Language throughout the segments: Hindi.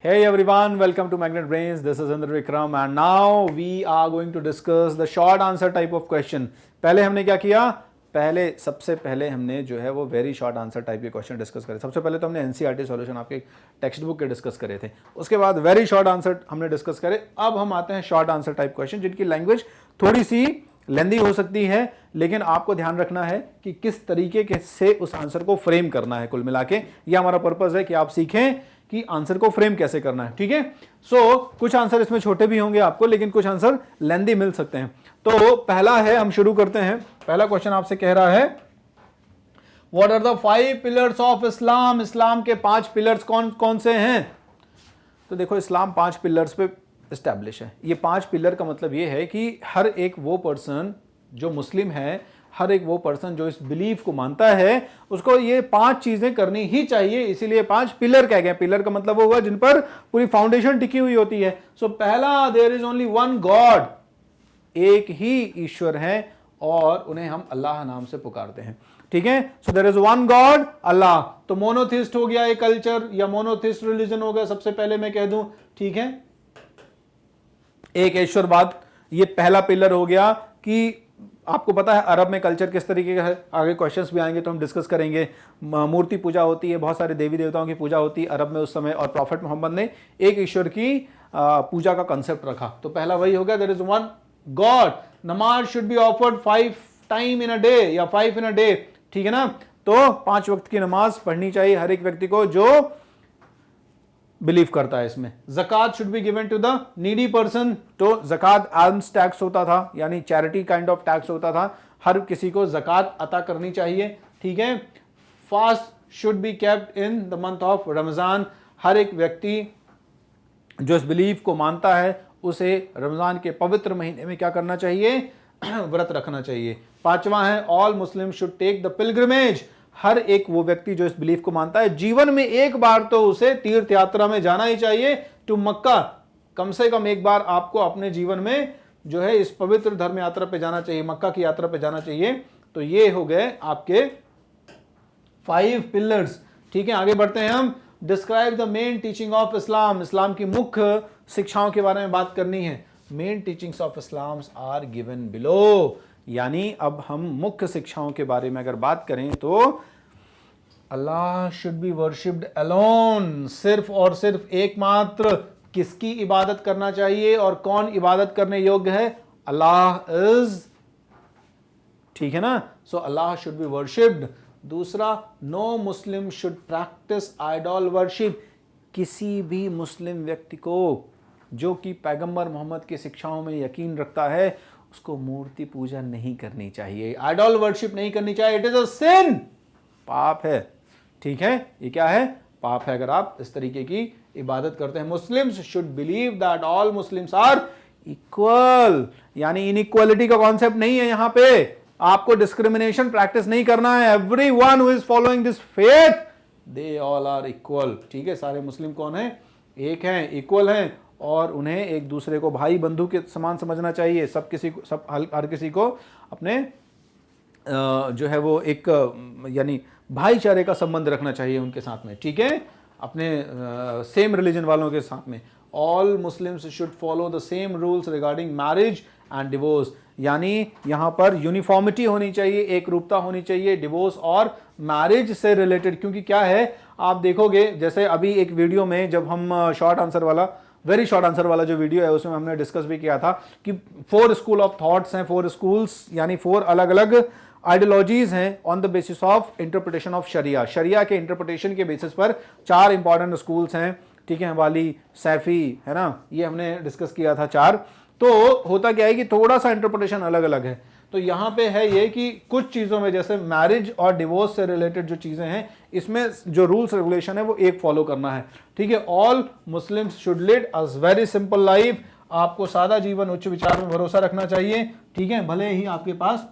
Hey everyone, welcome to Magnet Brains. This is Indra Vikram and now we are going to discuss the short answer type of question. पहले हमने क्या किया? सबसे पहले हमने जो है वो वेरी शॉर्ट आंसर टाइप के क्वेश्चन डिस्कस करे. सबसे पहले तो हमने एनसीईआरटी सॉल्यूशन आपके टेक्स्ट बुक के डिस्कस करे थे. उसके बाद वेरी शॉर्ट आंसर हमने डिस्कस करे. अब हम आते हैं शॉर्ट आंसर टाइप क्वेश्चन जिनकी लैंग्वेज थोड़ी सी लेंदी हो सकती है, लेकिन आपको ध्यान रखना है कि किस तरीके से उस आंसर को फ्रेम करना है. कुल मिला के ये हमारा पर्पस है कि आप सीखें कि आंसर को फ्रेम कैसे करना है. ठीक है, सो कुछ आंसर इसमें छोटे भी होंगे आपको, लेकिन कुछ आंसर लेंदी मिल सकते हैं. तो पहला है, हम शुरू करते हैं. पहला क्वेश्चन आपसे कह रहा है what are the 5 pillars of Islam. Islam के 5 पिलर्स कौन कौन से हैं? तो देखो, इस्लाम 5 पिलर्स पे एस्टैब्लिश है. ये 5 पिलर का मतलब ये है कि हर एक वो पर्सन जो मुस्लिम है, हर एक वो पर्सन जो इस बिलीफ को मानता है, उसको ये 5 चीजें करनी ही चाहिए. इसीलिए 5 पिलर कह गए. पिलर का मतलब वो हुआ जिन पर पूरी फाउंडेशन टिकी हुई होती है. सो पहला, there is only one God. एक ही ईश्वर है और उन्हें हम अल्लाह नाम से पुकारते हैं. ठीक है, so there is one God, Allah. तो मोनोथिस्ट हो गया एक कल्चर या मोनोथिस्ट रिलीजन हो गया, सबसे पहले मैं कह दूं. ठीक है, एक ईश्वरवाद, ये पहला पिलर हो गया. कि आपको पता है अरब में कल्चर किस तरीके का है, आगे क्वेश्चंस भी आएंगे तो हम डिस्कस करेंगे. मूर्ति पूजा होती है, बहुत सारे देवी देवताओं की पूजा होती है अरब में उस समय, और प्रॉफिट मोहम्मद ने एक ईश्वर की पूजा का कंसेप्ट रखा. तो पहला वही हो गया, देयर इज वन गॉड. नमाज should be offered 5 time in a day या 5 इन अ डे. ठीक है ना, तो 5 वक्त की नमाज पढ़नी चाहिए हर एक व्यक्ति को जो बिलीव करता है इसमें. ज़कात should be given to the needy person. तो ज़कात आर्म्स टैक्स होता था, यानी चैरिटी काइंड ऑफ टैक्स होता था. हर किसी को ज़कात अता करनी चाहिए. ठीक है, fast should be kept in the month of Ramzan. हर एक व्यक्ति जो इस बिलीफ को मानता है उसे रमज़ान के पवित्र महीने में क्या करना चाहिए? व्रत रखना चाहिए. 5वां है, all Muslim should take the pilgrimage. हर एक वो व्यक्ति जो इस बिलीफ को मानता है, जीवन में एक बार तो उसे तीर्थ यात्रा में जाना ही चाहिए टू मक्का. कम से कम एक बार आपको अपने जीवन में जो है इस पवित्र धर्म यात्रा पे जाना चाहिए, मक्का की यात्रा पे जाना चाहिए. तो ये हो गए आपके 5 पिलर्स. ठीक है, आगे बढ़ते हैं हम. Describe the main teaching of Islam. Islam की मुख्य शिक्षाओं के बारे में बात करनी है. Main teachings of Islam are given below. यानी अब हम मुख्य शिक्षाओं के बारे में अगर बात करें तो अल्लाह शुड बी वर्शिप्ड अलोन. सिर्फ और सिर्फ एकमात्र. किसकी इबादत करना चाहिए और कौन इबादत करने योग्य है? अल्लाह इज. ठीक है ना, so Allah should be worshipped. दूसरा, no Muslim should practice idol worship. किसी भी मुस्लिम व्यक्ति को जो कि पैगंबर मोहम्मद की शिक्षाओं में यकीन रखता है, उसको मूर्ति पूजा नहीं करनी चाहिए, आइडल वर्शिप नहीं करनी चाहिए. इट इज अ सिन, पाप है. ठीक है, ये क्या है? पाप है अगर आप इस तरीके की इबादत करते हैं. Muslims should believe that all Muslims are equal. यानी इनइक्वालिटी का कॉन्सेप्ट नहीं है यहां पे. आपको डिस्क्रिमिनेशन प्रैक्टिस नहीं करना है. Everyone who is following this faith, they all are equal. ठीक है, सारे मुस्लिम कौन है? एक हैं, इक्वल हैं, और उन्हें एक दूसरे को भाई बंधु के समान समझना चाहिए. सब किसी को, सब हर किसी को अपने जो है वो एक यानी भाईचारे का संबंध रखना चाहिए उनके साथ में. ठीक है, अपने सेम रिलीजन वालों के साथ में. All Muslims should follow the same rules regarding marriage and divorce. यानी यहां पर यूनिफॉर्मिटी होनी चाहिए, एक रूपता होनी चाहिए डिवोर्स और मैरिज से रिलेटेड. क्योंकि क्या है, आप देखोगे जैसे अभी एक वीडियो में जब हम शॉर्ट आंसर वाला, वेरी शॉर्ट आंसर वाला जो वीडियो है उसमें हमने डिस्कस भी किया था कि 4 स्कूल ऑफ थॉट्स हैं, 4 स्कूल्स यानी 4 अलग अलग आइडियोलॉजीज हैं on the basis of interpretation of शरिया. शरिया के इंटरप्रिटेशन के बेसिस पर 4 इंपॉर्टेंट स्कूल्स हैं. ठीक है, वाली, सैफी, है ना, ये हमने डिस्कस किया था 4. तो होता क्या है कि थोड़ा सा इंटरप्रिटेशन अलग अलग है. तो यहां पे है ये कि कुछ चीजों में जैसे मैरिज और डिवोर्स से रिलेटेड जो चीजें हैं, इसमें जो रूल्स रेगुलेशन है वो एक फॉलो करना है. ठीक है, all Muslims should lead a very simple life. आपको सादा जीवन, उच्च विचार में भरोसा रखना चाहिए. ठीक है, भले ही आपके पास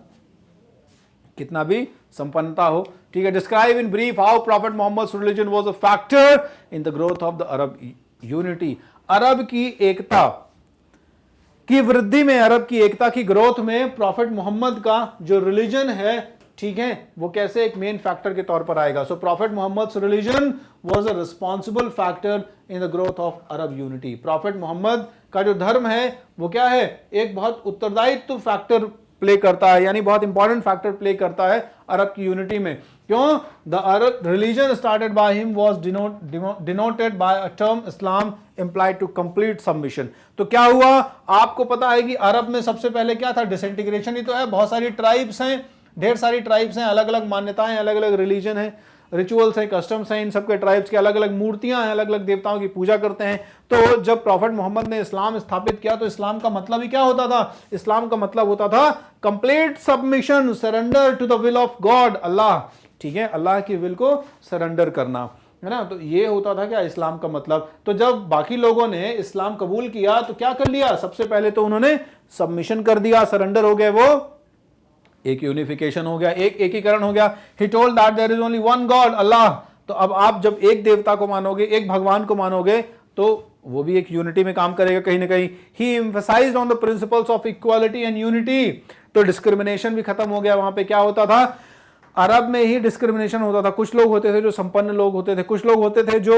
कितना भी संपन्नता हो. ठीक है, describe in brief how prophet Muhammad religion was a factor in the growth of the Arab unity. Arab की एकता की वृद्धि में, अरब की एकता की ग्रोथ में प्रॉफिट मोहम्मद का जो रिलीजन है ठीक है, वो कैसे एक मेन फैक्टर के तौर पर आएगा। So prophet Muhammad religion was a responsible factor in the growth of Arab unity. Prophet Muhammad का जो धर्म है वो क्या है, एक बहुत उत्तरदायित्व फैक्टर प्ले करता है, यानी बहुत इंपॉर्टेंट फैक्टर प्ले करता है अरब की यूनिटी में। क्यों? The Arab religion started by him was denoted by a term Islam implied to complete submission. तो क्या हुआ, आपको पता है कि अरब में सबसे पहले क्या था, डिसइंटीग्रेशन ही तो है। बहुत सारी ट्राइब्स हैं, ढेर सारी ट्राइब्स हैं, अलग अलग मान्यताएं, अलग अलग रिलीजन है, रिचुअल्स हैं, कस्टम्स हैं, इन सबके ट्राइब्स के अलग अलग मूर्तियां हैं, अलग अलग देवताओं की पूजा करते हैं। तो जब प्रॉफिट मोहम्मद ने इस्लाम स्थापित किया तो इस्लाम का मतलब ही क्या होता था, इस्लाम का मतलब होता था complete submission, surrender to the will of God, Allah, ठीक है, अल्लाह की विल को सरेंडर करना, है ना। तो ये होता था क्या इस्लाम का मतलब। तो जब बाकी लोगों ने इस्लाम कबूल किया तो क्या कर लिया, सबसे पहले तो उन्होंने सबमिशन कर दिया, सरेंडर हो गए, वो एक यूनिफिकेशन हो गया, एक एकीकरण हो गया। He told that there is only one God, Allah. तो अब आप जब एक देवता को मानोगे, एक भगवान को मानोगे, तो वो भी एक यूनिटी में काम करेगा कहीं ना कहीं। He emphasized on the principles of equality and unity. तो डिस्क्रिमिनेशन भी खत्म हो गया। वहां पे क्या होता था, अरब में ही डिस्क्रिमिनेशन होता था। कुछ लोग होते थे जो संपन्न लोग होते थे, कुछ लोग होते थे जो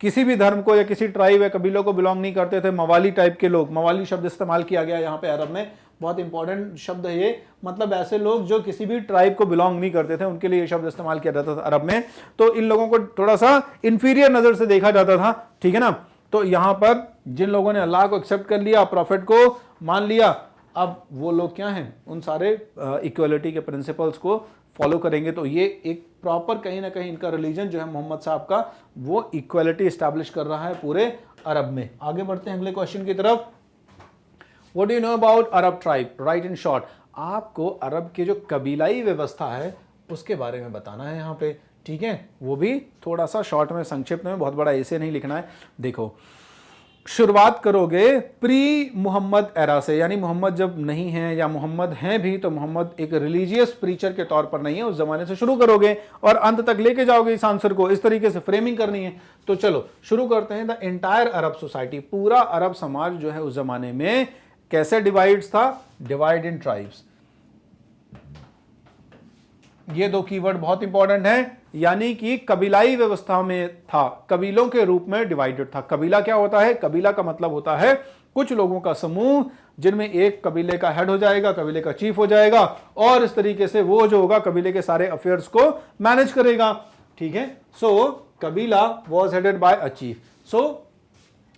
किसी भी धर्म को या किसी ट्राइब या कबीलों को बिलोंग नहीं करते थे, मवाली टाइप के लोग। मवाली शब्द इस्तेमाल किया गया यहाँ पे अरब में, बहुत इंपॉर्टेंट शब्द है ये, मतलब ऐसे लोग जो किसी भी ट्राइब को बिलोंग नहीं करते थे, उनके लिए ये शब्द इस्तेमाल किया जाता था अरब में। तो इन लोगों को थोड़ा सा इंफीरियर नजर से देखा जाता था, ठीक है ना। तो यहां पर जिन लोगों ने अल्लाह को एक्सेप्ट कर लिया, प्रॉफिट को मान लिया, अब वो लोग क्या हैं, उन सारे इक्वलिटी के प्रिंसिपल्स को फॉलो करेंगे। तो ये एक प्रॉपर कहीं ना कहीं इनका रिलीजन जो है मोहम्मद साहब का, वो इक्वलिटी एस्टैब्लिश कर रहा है पूरे अरब में। आगे बढ़ते हैं अगले क्वेश्चन की तरफ। What do you know about Arab tribe? Right in short, आपको अरब की जो कबीलाई व्यवस्था है उसके बारे में बताना है यहाँ पे, ठीक है। वो भी थोड़ा सा शॉर्ट में, संक्षिप्त में, बहुत बड़ा ऐसे नहीं लिखना है। देखो, शुरुआत करोगे प्री मोहम्मद एरा से, यानी मोहम्मद जब नहीं है या मोहम्मद हैं भी तो मोहम्मद एक रिलीजियस प्रीचर के तौर पर नहीं है, उस जमाने से शुरू करोगे और अंत तक लेके जाओगे इस आंसर को। इस तरीके से फ्रेमिंग करनी है। तो चलो शुरू करते हैं। द एंटायर अरब सोसाइटी, पूरा अरब समाज जो है उस जमाने में कैसे डिवाइड्स था, डिवाइड इन ट्राइब्स। ये दो कीवर्ड बहुत इंपॉर्टेंट है, यानी कि कबीलाई व्यवस्था में था, कबीलों के रूप में डिवाइडेड था। कबीला क्या होता है, कबीला का मतलब होता है कुछ लोगों का समूह, जिनमें एक कबीले का हेड हो जाएगा, कबीले का चीफ हो जाएगा, और इस तरीके से वो जो होगा कबीले के सारे अफेयर्स को मैनेज करेगा, ठीक है। सो कबीला was headed by a chief. So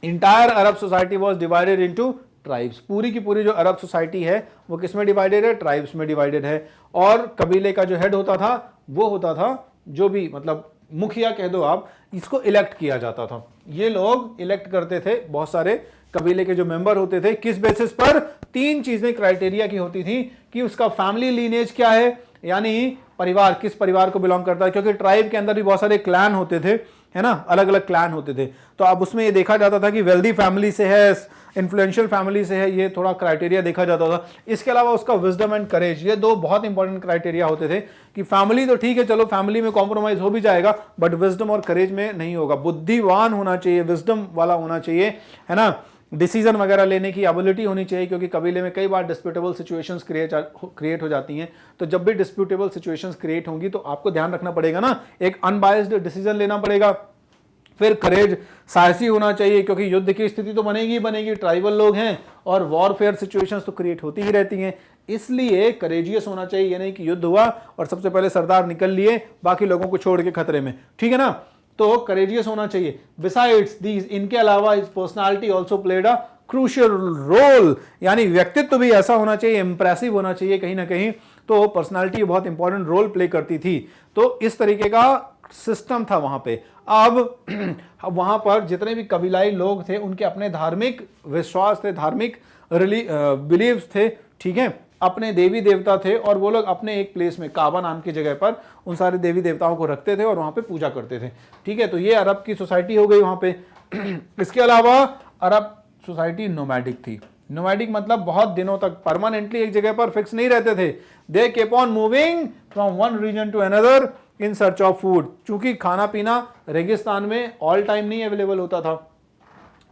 entire Arab society was divided into tribes. पूरी की पूरी जो अरब सोसाइटी है वो किस में डिवाइडेड है, ट्राइब्स में डिवाइडेड है। और कबीले का जो हेड होता था वो होता था, जो भी मतलब मुखिया कह दो आप, इसको इलेक्ट किया जाता था। ये लोग इलेक्ट करते थे बहुत सारे कबीले के जो मेंबर होते थे। किस बेसिस पर, तीन चीजें क्राइटेरिया की होती थी कि उसका फैमिली लीनेज क्या है, यानी परिवार, किस परिवार को बिलोंग करता है, क्योंकि ट्राइब के अंदर भी बहुत सारे क्लैन होते थे, है ना, अलग अलग क्लैन होते थे। तो अब उसमें ये देखा जाता था कि वेल्दी फैमिली से है, इन्फ्लुएंशियल फैमिली से है, ये थोड़ा क्राइटेरिया देखा जाता था। इसके अलावा उसका विजडम एंड करेज, ये दो बहुत इंपॉर्टेंट क्राइटेरिया होते थे कि फैमिली तो ठीक है, चलो फैमिली में कॉम्प्रोमाइज हो भी जाएगा, बट विजडम और करेज में नहीं होगा। बुद्धिवान होना चाहिए, विजडम वाला होना चाहिए, है ना, डिसीजन वगैरह लेने की एबिलिटी होनी चाहिए, क्योंकि कबीले में कई बार डिस्प्यूटेबल सिचुएशंस क्रिएट हो जाती हैं। तो जब भी डिस्प्यूटेबल सिचुएशंस क्रिएट होंगी तो आपको ध्यान रखना पड़ेगा ना, एक अनबायस्ड डिसीजन लेना पड़ेगा। फिर करेज, साहसी होना चाहिए, क्योंकि युद्ध की स्थिति तो बनेगी बनेगी, ट्राइबल लोग हैं और वॉरफेयर सिचुएशंस तो क्रिएट होती ही रहती हैं, इसलिए करेजियस होना चाहिए। ये नहीं कि युद्ध हुआ और सबसे पहले सरदार निकल लिए, बाकी लोगों को छोड़ के खतरे में, ठीक है ना। तो करेजियस होना चाहिए। बिसाइड्स दीज, इनके अलावा इस personality also played a crucial role, यानी व्यक्तित्व भी ऐसा होना चाहिए, इंप्रेसिव होना चाहिए कहीं ना कहीं। तो पर्सनालिटी बहुत इंपॉर्टेंट रोल प्ले करती थी। तो इस तरीके का सिस्टम था वहां पे। अब वहां पर जितने भी कबीलाई लोग थे उनके अपने धार्मिक विश्वास थे, धार्मिक बिलीव्स थे, ठीक है, अपने देवी देवता थे, और वो लोग अपने एक प्लेस में, काबा नाम की जगह पर, उन सारे देवी देवताओं को रखते थे और वहां पे पूजा करते थे, ठीक है। तो ये अरब की सोसाइटी हो गई वहां पे। इसके अलावा अरब सोसाइटी नोमैडिक थी। नोमैडिक मतलब बहुत दिनों तक परमानेंटली एक जगह पर फिक्स नहीं रहते थे। They kept on moving from one region to another in search of food. चूंकि खाना पीना रेगिस्तान में ऑल टाइम नहीं अवेलेबल होता था,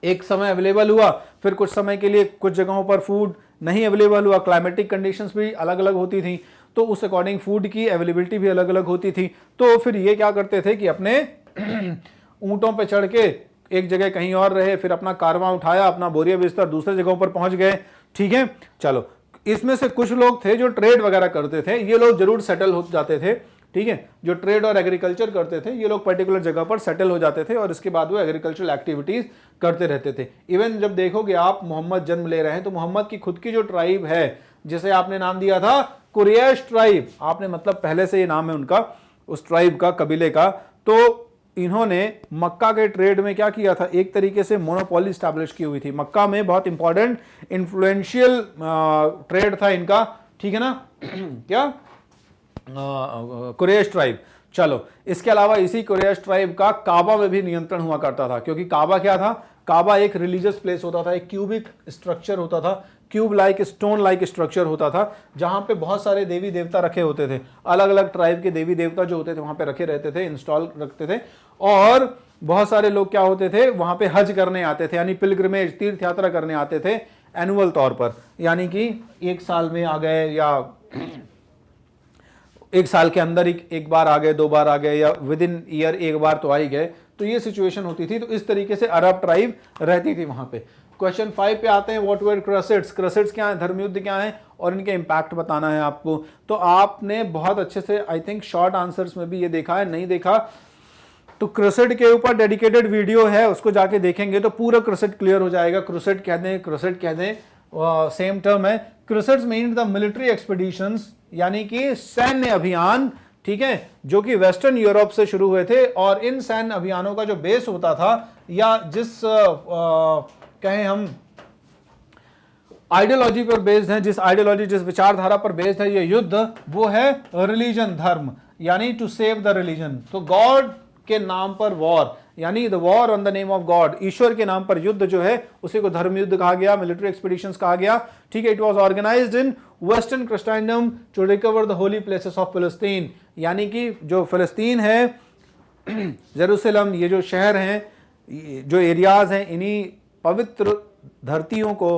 एक समय अवेलेबल हुआ, फिर कुछ समय के लिए कुछ जगहों पर फूड नहीं अवेलेबल हुआ, क्लाइमेटिक कंडीशंस भी अलग अलग होती थी। तो उस अकॉर्डिंग फूड की अवेलेबिलिटी भी अलग अलग होती थी। तो फिर ये क्या करते थे कि अपने ऊंटों पे चढ़ के एक जगह कहीं और रहे, फिर अपना कारवां उठाया, अपना बोरिया बिस्तर दूसरे जगहों पर पहुंच गए। ठीक है, चलो इसमें से कुछ लोग थे जो ट्रेड वगैरह करते थे, ये लोग जरूर सेटल हो जाते थे। ठीक है, जो ट्रेड और एग्रीकल्चर करते थे ये लोग पर्टिकुलर जगह पर सेटल हो जाते थे और इसके बाद वो एग्रीकल्चरल एक्टिविटीज करते रहते थे। इवन जब देखोगे आप मोहम्मद जन्म ले रहे हैं तो मोहम्मद की खुद की जो ट्राइब है जिसे आपने नाम दिया था कुरैश ट्राइब, आपने मतलब पहले से ये नाम है उनका, उस ट्राइब का, कबीले का, तो इन्होंने मक्का के ट्रेड में क्या किया था, एक तरीके से मोनोपोली स्टैब्लिश की हुई थी। मक्का में बहुत इंपॉर्टेंट इन्फ्लुएंशियल ट्रेड था इनका। ठीक है ना क्या कुरैश ट्राइब। चलो इसके अलावा इसी कुरैश ट्राइब का काबा में भी नियंत्रण हुआ करता था, क्योंकि काबा क्या था, काबा एक रिलीजियस प्लेस होता था, एक क्यूबिक स्ट्रक्चर होता था, cube like stone like structure होता था, जहां पे बहुत सारे देवी देवता रखे होते थे, अलग अलग ट्राइब के देवी देवता जो होते थे वहां पे रखे रहते थे, इंस्टॉल रखते थे। और बहुत सारे लोग क्या होते थे वहां पे हज करने आते थे, यानी पिलग्रिमेज, तीर्थ यात्रा करने आते थे एनुअल तौर पर, यानी कि एक साल में आ गए या एक साल के अंदर एक बार आ गए, 2 बार आ गए, या विद इन ईयर एक बार तो आ ही गए। तो ये सिचुएशन होती थी। तो इस तरीके से अरब ट्राइब रहती थी वहां पे। क्वेश्चन 5 पे आते हैं, व्हाट वर क्रसेड्स। क्रसेड्स क्या है, धर्मयुद्ध क्या है और इनके इंपैक्ट बताना है आपको। तो आपने बहुत अच्छे से आई थिंक शॉर्ट आंसर्स में भी ये देखा है, नहीं देखा तो क्रूसेड के ऊपर डेडिकेटेड वीडियो है, उसको जाके देखेंगे तो पूरा क्रूसेड क्लियर हो जाएगा। क्रूसेड कह दें, क्रूसेड कह दें, सेम टर्म है। Crusades mean the military expeditions, यानी कि सैन्य अभियान, ठीक है, जो कि वेस्टर्न यूरोप से शुरू हुए थे। और इन सैन्य अभियानों का जो बेस होता था, या जिस कहें हम आइडियोलॉजी पर बेस्ड है, जिस आइडियोलॉजी, जिस विचारधारा पर बेस्ड है ये युद्ध, वो है रिलीजन, धर्म, यानी टू सेव द रिलीजन। तो गॉड के नाम पर वॉर, यानी the war on the name of God, ईश्वर के नाम पर युद्ध जो है उसी को धर्म युद्ध कहा गया, मिलिट्री एक्सपीडिशंस कहा गया। ठीक है, it was organized in western Christendom to recover the holy places of Palestine, यानी कि जो फिलिस्तीन है, जेरूसलम, ये जो शहर हैं, जो एरियाज हैं, इन्हीं पवित्र धरतियों को,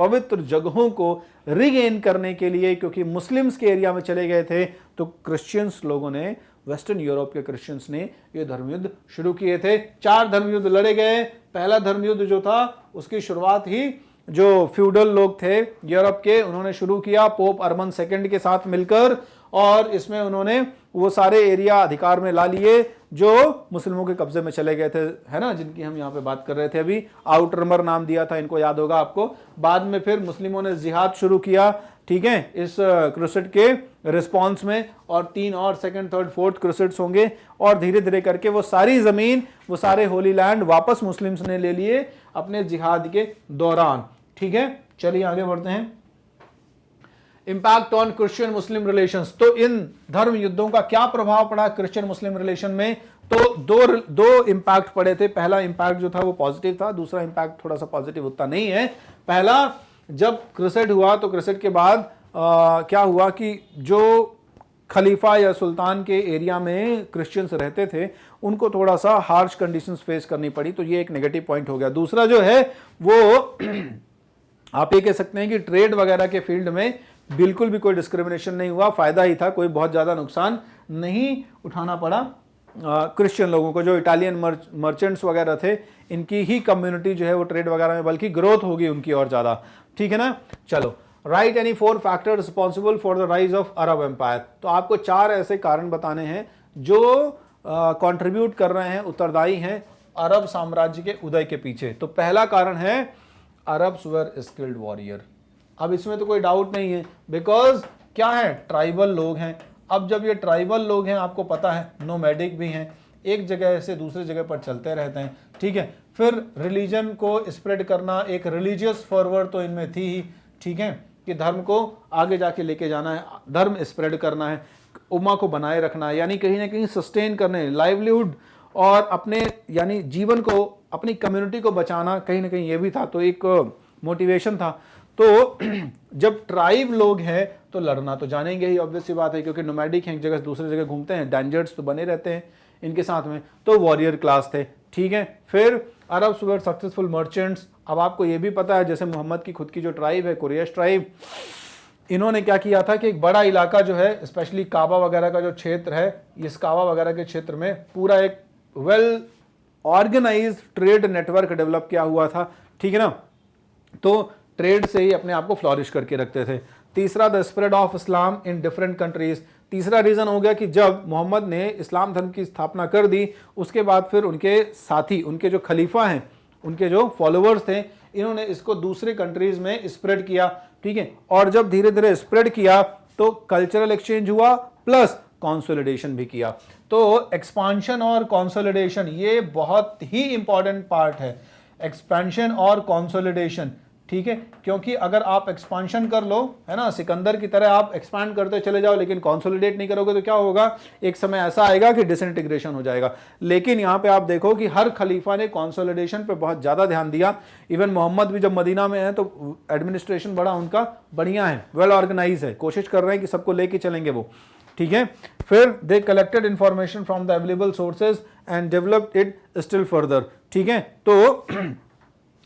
पवित्र जगहों को रिगेन करने के लिए, क्योंकि मुस्लिम्स के एरिया में चले गए थे, तो क्रिश्चियंस लोगों ने, वेस्टर्न यूरोप के क्रिश्चियंस ने ये धर्मयुद्ध शुरू किए थे। 4 धर्मयुद्ध लड़े गए। पहला धर्मयुद्ध जो था उसकी शुरुआत ही जो फ्यूडल लोग थे यूरोप के, उन्होंने शुरू किया पोप अर्बन II के साथ मिलकर, और इसमें उन्होंने वो सारे एरिया अधिकार में ला लिए जो मुस्लिमों के कब्जे में चले गए थे, है ना, जिनकी हम यहाँ पे बात कर रहे थे अभी। आउटरमर नाम दिया था इनको, याद होगा आपको। बाद में फिर मुस्लिमों ने जिहाद शुरू किया, ठीक है, इस क्रूसेड के रिस्पॉन्स में, और 3 और 2nd, 3rd, 4th क्रूसेड्स होंगे, और धीरे धीरे करके वो सारी जमीन, वो सारे होली लैंड वापस मुस्लिम्स ने ले लिए अपने जिहाद के दौरान। ठीक है, चलिए आगे बढ़ते हैं। Impact on Christian Muslim relations. तो इन धर्म युद्धों का क्या प्रभाव पड़ा क्रिश्चियन मुस्लिम रिलेशन में? तो दो इंपैक्ट पड़े थे। पहला इंपैक्ट जो था वो पॉजिटिव था, दूसरा इंपैक्ट थोड़ा सा पॉजिटिव उतना नहीं है। पहला, जब क्रूसेड हुआ तो क्रूसेड के बाद क्या हुआ कि जो खलीफा या सुल्तान के एरिया में क्रिश्चियंस रहते थे उनको थोड़ा सा हार्श कंडीशंस फेस करनी पड़ी, तो ये एक नेगेटिव पॉइंट हो गया। दूसरा जो है वो आप ये कह सकते हैं कि ट्रेड वगैरह के फील्ड में बिल्कुल भी कोई डिस्क्रिमिनेशन नहीं हुआ, फायदा ही था, कोई बहुत ज्यादा नुकसान नहीं उठाना पड़ा क्रिश्चियन लोगों को। जो इटालियन मर्चेंट्स वगैरह थे, इनकी ही कम्युनिटी जो है वो ट्रेड वगैरह में बल्कि ग्रोथ होगी उनकी और ज्यादा। ठीक है ना, चलो, write any 4 factors responsible for the rise of Arab empire. तो आपको 4 ऐसे कारण बताने हैं जो कंट्रीब्यूट कर रहे हैं, उत्तरदायी हैं अरब साम्राज्य के उदय के पीछे। तो पहला कारण है अरब्स वर स्किल्ड वॉरियर। अब इसमें तो कोई डाउट नहीं है, बिकॉज क्या है, ट्राइबल लोग हैं। अब जब ये ट्राइबल लोग हैं, आपको पता है नोमैडिक भी हैं, एक जगह से दूसरी जगह पर चलते रहते हैं। ठीक है, फिर रिलीजन को स्प्रेड करना, एक रिलीजियस फॉरवर्ड तो इनमें थी ही, ठीक है, कि धर्म को आगे जाके लेके जाना है, धर्म स्प्रेड करना है, उम्मा को बनाए रखना है, यानी कहीं ना कहीं सस्टेन करने, लाइवलीहुड और अपने यानी जीवन को, अपनी कम्युनिटी को बचाना कहीं ना कहीं ये भी था। तो एक मोटिवेशन था। तो जब ट्राइब लोग हैं तो लड़ना तो जानेंगे ही, ऑब्वियस सी बात है, क्योंकि नोमैडिक हैं, एक जगह से दूसरी जगह घूमते हैं, डेंजर्स तो बने रहते हैं इनके साथ में, तो वॉरियर क्लास थे। ठीक है, फिर अरब्स वर सक्सेसफुल मर्चेंट्स। अब आपको ये भी पता है, जैसे मोहम्मद की खुद की जो ट्राइब है, कुरैश ट्राइब, इन्होंने क्या किया था कि एक बड़ा इलाका जो है, स्पेशली काबा वगैरह का जो क्षेत्र है, इस काबा वगैरह के क्षेत्र में पूरा एक well organized trade network develop किया हुआ था, ठीक है ना। तो ट्रेड से ही अपने आप को फ्लॉरिश करके रखते थे। तीसरा, the spread of Islam in different countries. तीसरा रीजन हो गया कि जब मोहम्मद ने इस्लाम धर्म की स्थापना कर दी, उसके बाद फिर उनके साथी, उनके जो खलीफा हैं, उनके जो फॉलोअर्स थे, इन्होंने इसको दूसरे कंट्रीज में स्प्रेड किया, ठीक है। और जब धीरे धीरे स्प्रेड किया तो कल्चरल एक्सचेंज हुआ प्लस कंसोलिडेशन भी किया। तो एक्सपांशन और कंसोलिडेशन ये बहुत ही इंपॉर्टेंट पार्ट है, एक्सपेंशन और कंसोलिडेशन, ठीक है। क्योंकि अगर आप एक्सपांशन कर लो, है ना, सिकंदर की तरह आप एक्सपांड करते चले जाओ लेकिन कंसोलिडेट नहीं करोगे तो क्या होगा, एक समय ऐसा आएगा कि डिसइंटीग्रेशन हो जाएगा। लेकिन यहां पे आप देखो कि हर खलीफा ने कंसोलिडेशन पे बहुत ज्यादा ध्यान दिया। इवन मोहम्मद भी जब मदीना में है तो एडमिनिस्ट्रेशन बड़ा उनका बढ़िया है, वेल ऑर्गेनाइज है, कोशिश कर रहे हैं कि सबको लेके चलेंगे वो, ठीक है। फिर they collected information from the available sources and developed it still further, ठीक है। तो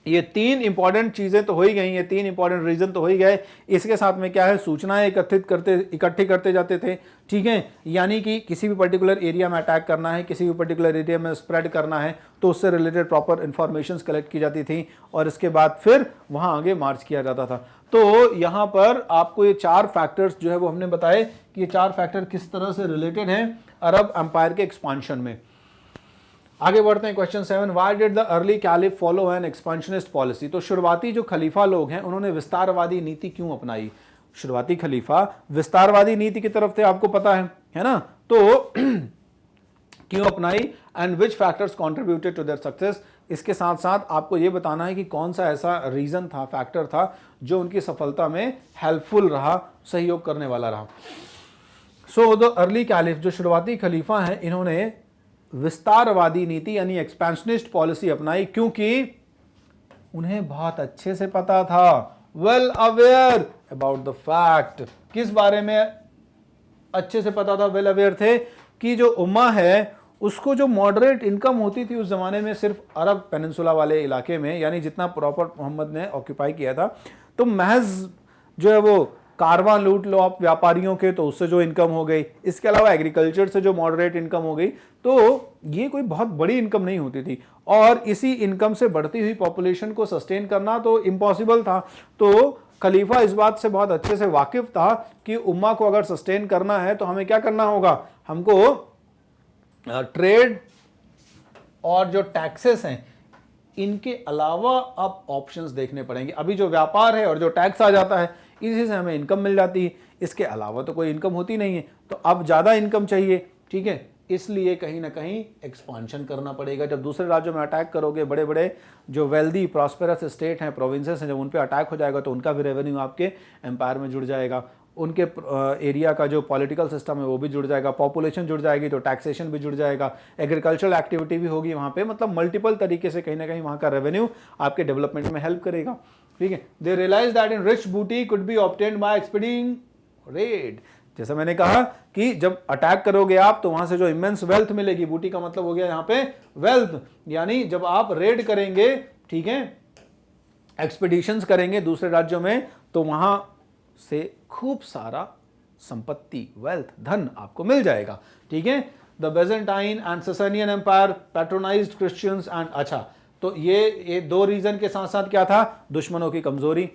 ये तीन इंपॉर्टेंट चीजें तो हो ही गई, ये तीन इंपॉर्टेंट रीजन तो हो ही गए। इसके साथ में क्या है, सूचनाएं इकट्ठी करते जाते थे, ठीक है। यानी कि किसी भी पर्टिकुलर एरिया में अटैक करना है, किसी भी पर्टिकुलर एरिया में स्प्रेड करना है, तो उससे रिलेटेड प्रॉपर इंफॉर्मेशन कलेक्ट की जाती थी और इसके बाद फिर वहां आगे मार्च किया जाता था। तो यहाँ पर आपको ये चार फैक्टर्स जो है वो हमने बताए कि ये चार फैक्टर किस तरह से रिलेटेड हैं अरब एम्पायर के एक्सपांशन में। आगे बढ़ते हैं question 7, why did the early caliph follow an expansionist policy. तो शुरुआती जो खलीफा लोग हैं उन्होंने विस्तारवादी नीति क्यों अपनाई। शुरुआती खलीफा विस्तारवादी नीति की तरफ थे, आपको पता है ना। तो क्यों अपनाई and which factors contributed to their success. इसके साथ साथ आपको यह बताना है कि कौन सा ऐसा रीजन था, फैक्टर था जो उनकी सफलता में हेल्पफुल रहा, सहयोग करने वाला रहा। सो द अर्ली कैलिफ, जो शुरुआती खलीफा हैं, इन्होंने विस्तारवादी नीति यानी एक्सपेंशनिस्ट पॉलिसी अपनाई क्योंकि उन्हें बहुत अच्छे से पता था, well aware about the fact. किस बारे में अच्छे से पता था, वेल अवेयर थे कि जो उम्मा है उसको जो मॉडरेट इनकम होती थी उस जमाने में सिर्फ अरब पेनिनसुला वाले इलाके में, यानी जितना प्रॉपर मोहम्मद ने ऑक्यूपाई किया था, तो महज जो है वो कारवां लूट लो आप व्यापारियों के, तो उससे जो इनकम हो गई, इसके अलावा एग्रीकल्चर से जो मॉडरेट इनकम हो गई, तो ये कोई बहुत बड़ी इनकम नहीं होती थी। और इसी इनकम से बढ़ती हुई पॉपुलेशन को सस्टेन करना तो इम्पॉसिबल था। तो खलीफा इस बात से बहुत अच्छे से वाकिफ था कि उम्मा को अगर सस्टेन करना है तो हमें क्या करना होगा, हमको ट्रेड और जो टैक्सेस हैं इनके अलावा अब ऑप्शंस देखने पड़ेंगे। अभी जो व्यापार है और जो टैक्स आ जाता है इसी से हमें इनकम मिल जाती है, इसके अलावा तो कोई इनकम होती नहीं है। तो अब ज़्यादा इनकम चाहिए, ठीक है, इसलिए कहीं ना कहीं एक्सपांशन करना पड़ेगा। जब दूसरे राज्यों में अटैक करोगे, बड़े बड़े जो वेल्दी प्रॉस्पेरस स्टेट हैं, प्रोविंसेस हैं, जब उन पे अटैक हो जाएगा तो उनका भी रेवेन्यू आपके एम्पायर में जुड़ जाएगा, उनके एरिया का जो पॉलिटिकल सिस्टम है वो भी जुड़ जाएगा, पॉपुलेशन जुड़ जाएगी तो टैक्सेशन भी जुड़ जाएगा, एग्रीकल्चरल एक्टिविटी भी होगी वहाँ पे, मतलब मल्टीपल तरीके से कहीं ना कहीं वहाँ का रेवेन्यू आपके डेवलपमेंट में हेल्प करेगा, ठीक है। They realize that in rich booty could be obtained by expediting raid. जैसा मैंने कहा कि जब अटैक करोगे आप तो वहां से जो इमेंस वेल्थ मिलेगी, बूटी का मतलब हो गया यहाँ पे वेल्थ, यानी जब आप रेड करेंगे, ठीक है, एक्सपीडिशंस करेंगे दूसरे राज्यों में, तो वहां से खूब सारा संपत्ति, वेल्थ, धन आपको मिल जाएगा, ठीक है। The Byzantine and Sasanian empire patronized Christians and, अच्छा, तो ये दो रीजन के साथ साथ क्या था, दुश्मनों की कमजोरी।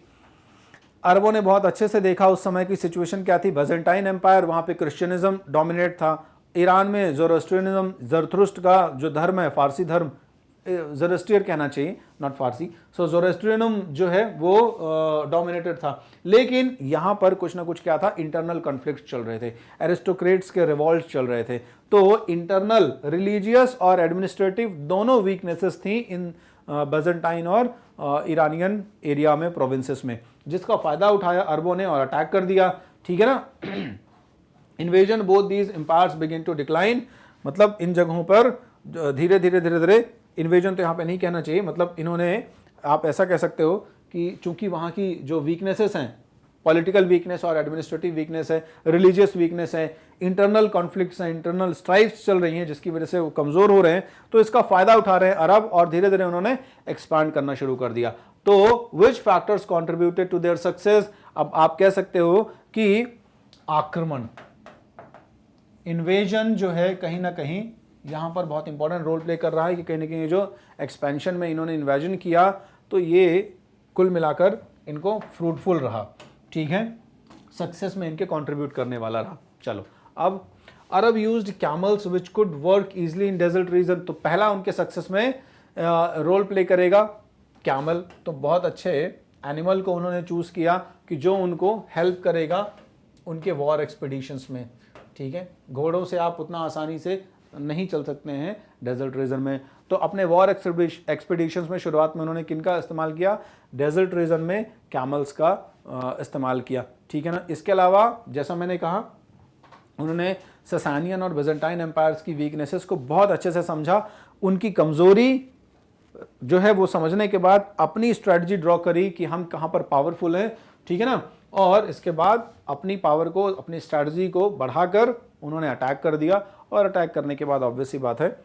अरबों ने बहुत अच्छे से देखा उस समय की सिचुएशन क्या थी, बेजेंटाइन एम्पायर, वहां पे क्रिश्चियनिज्म डोमिनेट था। ईरान में ज़ोरोस्ट्रियनिज्म, जरथुस्ट्र का जो धर्म है, फारसी धर्म, ज़ोरोस्ट्रियर कहना चाहिए, नॉट फारसी, सो ज़ोरोस्ट्रियनिज्म जो है वो डोमिनेटेड था। लेकिन यहां पर कुछ ना कुछ क्या था, इंटरनल कॉन्फ्लिक्ट चल रहे थे, एरिस्टोक्रेट्स के रिवॉल्ट चल रहे थे। तो इंटरनल रिलीजियस और एडमिनिस्ट्रेटिव दोनों वीकनेसेस थी इन बेजेंटाइन और ईरानियन एरिया में, प्रोविंसेस में, जिसका फायदा उठाया अरबों ने और अटैक कर दिया, ठीक है ना। Invasion both these empires begin to decline, मतलब इन जगहों पर धीरे धीरे इन्वेजन तो यहाँ पे नहीं कहना चाहिए, मतलब इन्होंने, आप ऐसा कह सकते हो कि चूंकि वहाँ की जो वीकनेसेस हैं, पॉलिटिकल वीकनेस और एडमिनिस्ट्रेटिव वीकनेस है, रिलीजियस वीकनेस है, इंटरनल कॉन्फ्लिक्ट्स हैं, इंटरनल स्ट्राइफ्स चल रही हैं जिसकी वजह से वो कमज़ोर हो रहे हैं, तो इसका फ़ायदा उठा रहे हैं अरब और धीरे धीरे उन्होंने एक्सपांड करना शुरू कर दिया। तो which factors contributed to their success? अब आप कह सकते हो कि आक्रमण, इन्वेजन जो है कहीं ना कहीं यहां पर बहुत इंपॉर्टेंट रोल प्ले कर रहा है कि कहीं ना कहीं जो एक्सपेंशन में इन्होंने इन्वेजन किया तो ये कुल मिलाकर इनको फ्रूटफुल रहा, ठीक है, सक्सेस में इनके कंट्रीब्यूट करने वाला रहा। चलो अब Arab used camels which could work easily in desert region, तो पहला उनके सक्सेस में रोल प्ले करेगा कैमल। तो बहुत अच्छे एनिमल को उन्होंने चूज किया कि जो उनको हेल्प करेगा उनके वॉर एक्सपीडिशंस में, ठीक है। घोड़ों से आप उतना आसानी से नहीं चल सकते हैं डेजर्ट रीजन में, तो अपने वॉर एक्सपीडिशंस में शुरुआत में उन्होंने किनका इस्तेमाल किया? डेजर्ट रीजन में कैमल्स का इस्तेमाल किया, ठीक है ना। इसके अलावा जैसा मैंने कहा उन्होंने ससानियन और बिजेंटाइन एम्पायर्स की वीकनेसेस को बहुत अच्छे से समझा, उनकी कमजोरी जो है वो समझने के बाद अपनी स्ट्रेटजी ड्रॉ करी कि हम कहाँ पर पावरफुल हैं, ठीक है ना, और इसके बाद अपनी पावर को, अपनी स्ट्रेटजी को बढ़ाकर उन्होंने अटैक कर दिया, और अटैक करने के बाद ऑब्वियस सी बात है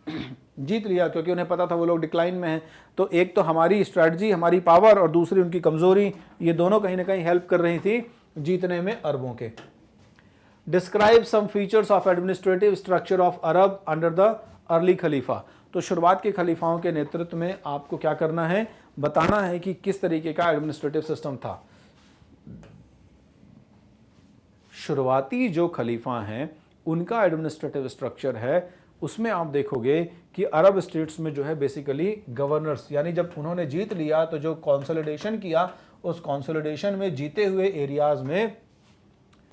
जीत लिया, क्योंकि उन्हें पता था वो लोग डिक्लाइन में हैं। तो एक तो हमारी स्ट्रेटजी, हमारी पावर, और दूसरी उनकी कमजोरी, ये दोनों कहीं ना कहीं हेल्प कर रही थी जीतने में अरबों के। Describe some features of administrative structure of Arab under the early खलीफा, तो शुरुआत के खलीफाओं के नेतृत्व में आपको क्या करना है? बताना है कि किस तरीके का एडमिनिस्ट्रेटिव सिस्टम था। शुरुआती जो खलीफा हैं उनका एडमिनिस्ट्रेटिव स्ट्रक्चर है, उसमें आप देखोगे कि अरब स्टेट्स में जो है बेसिकली गवर्नर्स, यानी जब उन्होंने जीत लिया तो जो कॉन्सोलिडेशन किया, उस कॉन्सोलिडेशन में जीते हुए एरियाज में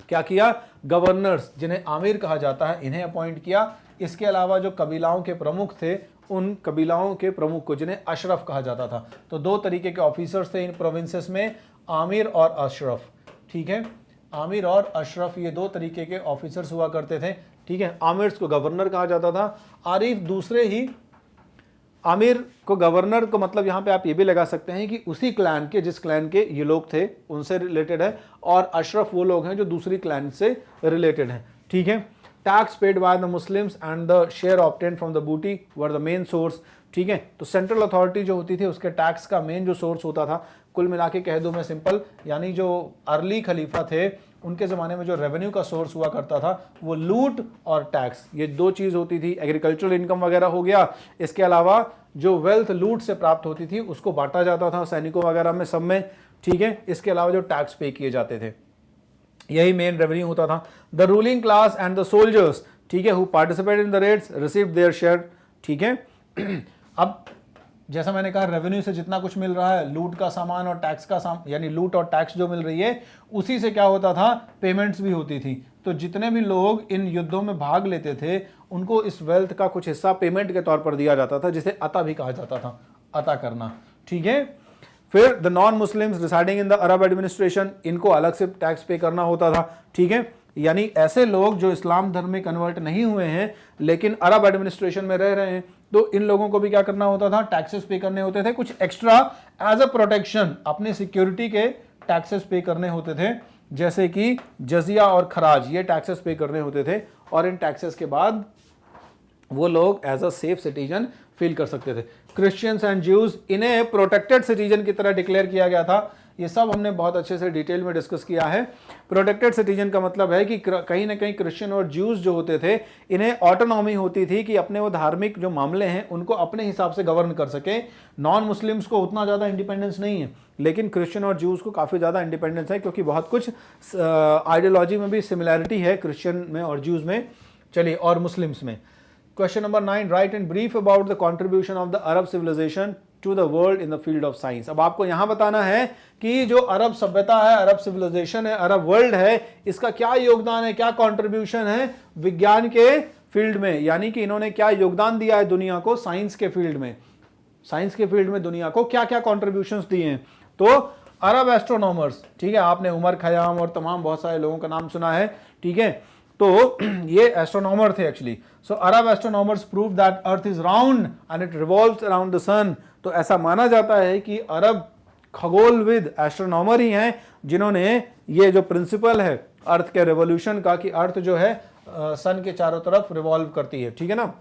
क्या किया? गवर्नर्स, जिन्हें आमिर कहा जाता है, इन्हें अपॉइंट किया। इसके अलावा जो कबीलाओं के प्रमुख थे, उन कबीलाओं के प्रमुख को, जिन्हें अशरफ कहा जाता था, तो दो तरीके के ऑफिसर्स थे इन प्रोविंसेस में, आमिर और अशरफ, ठीक है। आमिर और अशरफ ये दो तरीके के ऑफिसर्स हुआ करते थे, ठीक है। आमिर्स को गवर्नर कहा जाता था, आरिफ दूसरे ही। आमिर को गवर्नर को मतलब यहाँ पे आप ये भी लगा सकते हैं कि उसी क्लैन के, जिस क्लैन के ये लोग थे उनसे रिलेटेड है, और अशरफ वो लोग हैं जो दूसरी क्लैन से रिलेटेड हैं, ठीक है। Tax paid by the Muslims and the share obtained from the बूटी वर द मेन सोर्स, ठीक है। तो सेंट्रल अथॉरिटी जो होती थी उसके टैक्स का मेन जो सोर्स होता था, कुल मिला के कह दूं मैं सिंपल, यानी जो अर्ली खलीफा थे उनके ज़माने में जो रेवेन्यू का सोर्स हुआ करता था वो लूट और टैक्स, ये दो चीज़ होती थी। एग्रीकल्चरल इनकम वगैरह हो गया, इसके अलावा जो वेल्थ लूट से प्राप्त होती थी उसको बांटा जाता था सैनिकों वगैरह में, सब में, ठीक है। इसके अलावा जो टैक्स पे किए जाते थे, यही मेन रेवेन्यू होता था। The ruling class and the soldiers, ठीक है, who participate in the Reds received their share, ठीक है। अब जैसा मैंने कहा रेवेन्यू से जितना कुछ मिल रहा है, लूट का सामान और टैक्स का सामान, यानी लूट और टैक्स जो मिल रही है उसी से क्या होता था? पेमेंट्स भी होती थी। तो जितने भी लोग इन युद्धों में भाग लेते थे उनको इस वेल्थ का कुछ हिस्सा पेमेंट के तौर पर दिया जाता था, जिसे अता भी कहा जाता था, अता करना, ठीक है। फिर the non Muslims residing in the Arab administration, इनको अलग से टैक्स पे करना होता था, ठीक है। यानी ऐसे लोग जो इस्लाम धर्म में कन्वर्ट नहीं हुए हैं लेकिन अरब एडमिनिस्ट्रेशन में रह रहे हैं, तो इन लोगों को भी क्या करना होता था? टैक्सेस पे करने होते थे, कुछ एक्स्ट्रा एज अ प्रोटेक्शन, अपनी सिक्योरिटी के टैक्सेस पे करने होते थे, जैसे कि जजिया और खराज, ये टैक्सेस पे करने होते थे, और इन टैक्सेस के बाद वो लोग as a safe citizen feel कर सकते थे। क्रिश्चियंस एंड ज्यूज, इन्हें प्रोटेक्टेड सिटीजन की तरह डिक्लेयर किया गया था। ये सब हमने बहुत अच्छे से डिटेल में डिस्कस किया है। प्रोटेक्टेड सिटीजन का मतलब है कि कहीं ना कहीं क्रिश्चियन और ज्यूज जो होते थे इन्हें ऑटोनॉमी होती थी कि अपने वो धार्मिक जो मामले हैं उनको अपने हिसाब से गवर्न कर सके। नॉन मुस्लिम्स को उतना ज़्यादा इंडिपेंडेंस नहीं है, लेकिन क्रिश्चियन और ज्यूज को काफ़ी ज़्यादा इंडिपेंडेंस है, क्योंकि बहुत कुछ आइडियोलॉजी में भी सिमिलैरिटी है क्रिश्चियन में और ज्यूज में, चलिए, और मुस्लिम्स में। Question number 9, write and brief about the contribution of the Arab civilization to the world in the field of science. अब आपको यहां बताना है कि जो अरब सभ्यता है, अरब सिविलाइजेशन है, अरब वर्ल्ड है, इसका क्या योगदान है, क्या कंट्रीब्यूशन है विज्ञान के फील्ड में, यानी कि इन्होंने क्या योगदान दिया है दुनिया को साइंस के फील्ड में, साइंस के फील्ड में दुनिया को क्या क्या कॉन्ट्रीब्यूशंस दिए हैं। तो अरब एस्ट्रोनॉमर्स, ठीक है, आपने उमर खयाम और तमाम बहुत सारे लोगों का नाम सुना है, ठीक है, तो ये एस्ट्रोनॉमर थे एक्चुअली। So Arab astronomers prove that earth is round and it revolves around the sun. तो ऐसा माना जाता है कि अरब खगोलविद एस्ट्रोनॉमर ही हैं जिन्होंने ये जो प्रिंसिपल है अर्थ के रेवोल्यूशन का, कि अर्थ जो है सन के चारों तरफ रिवॉल्व करती है, ठीक है ना।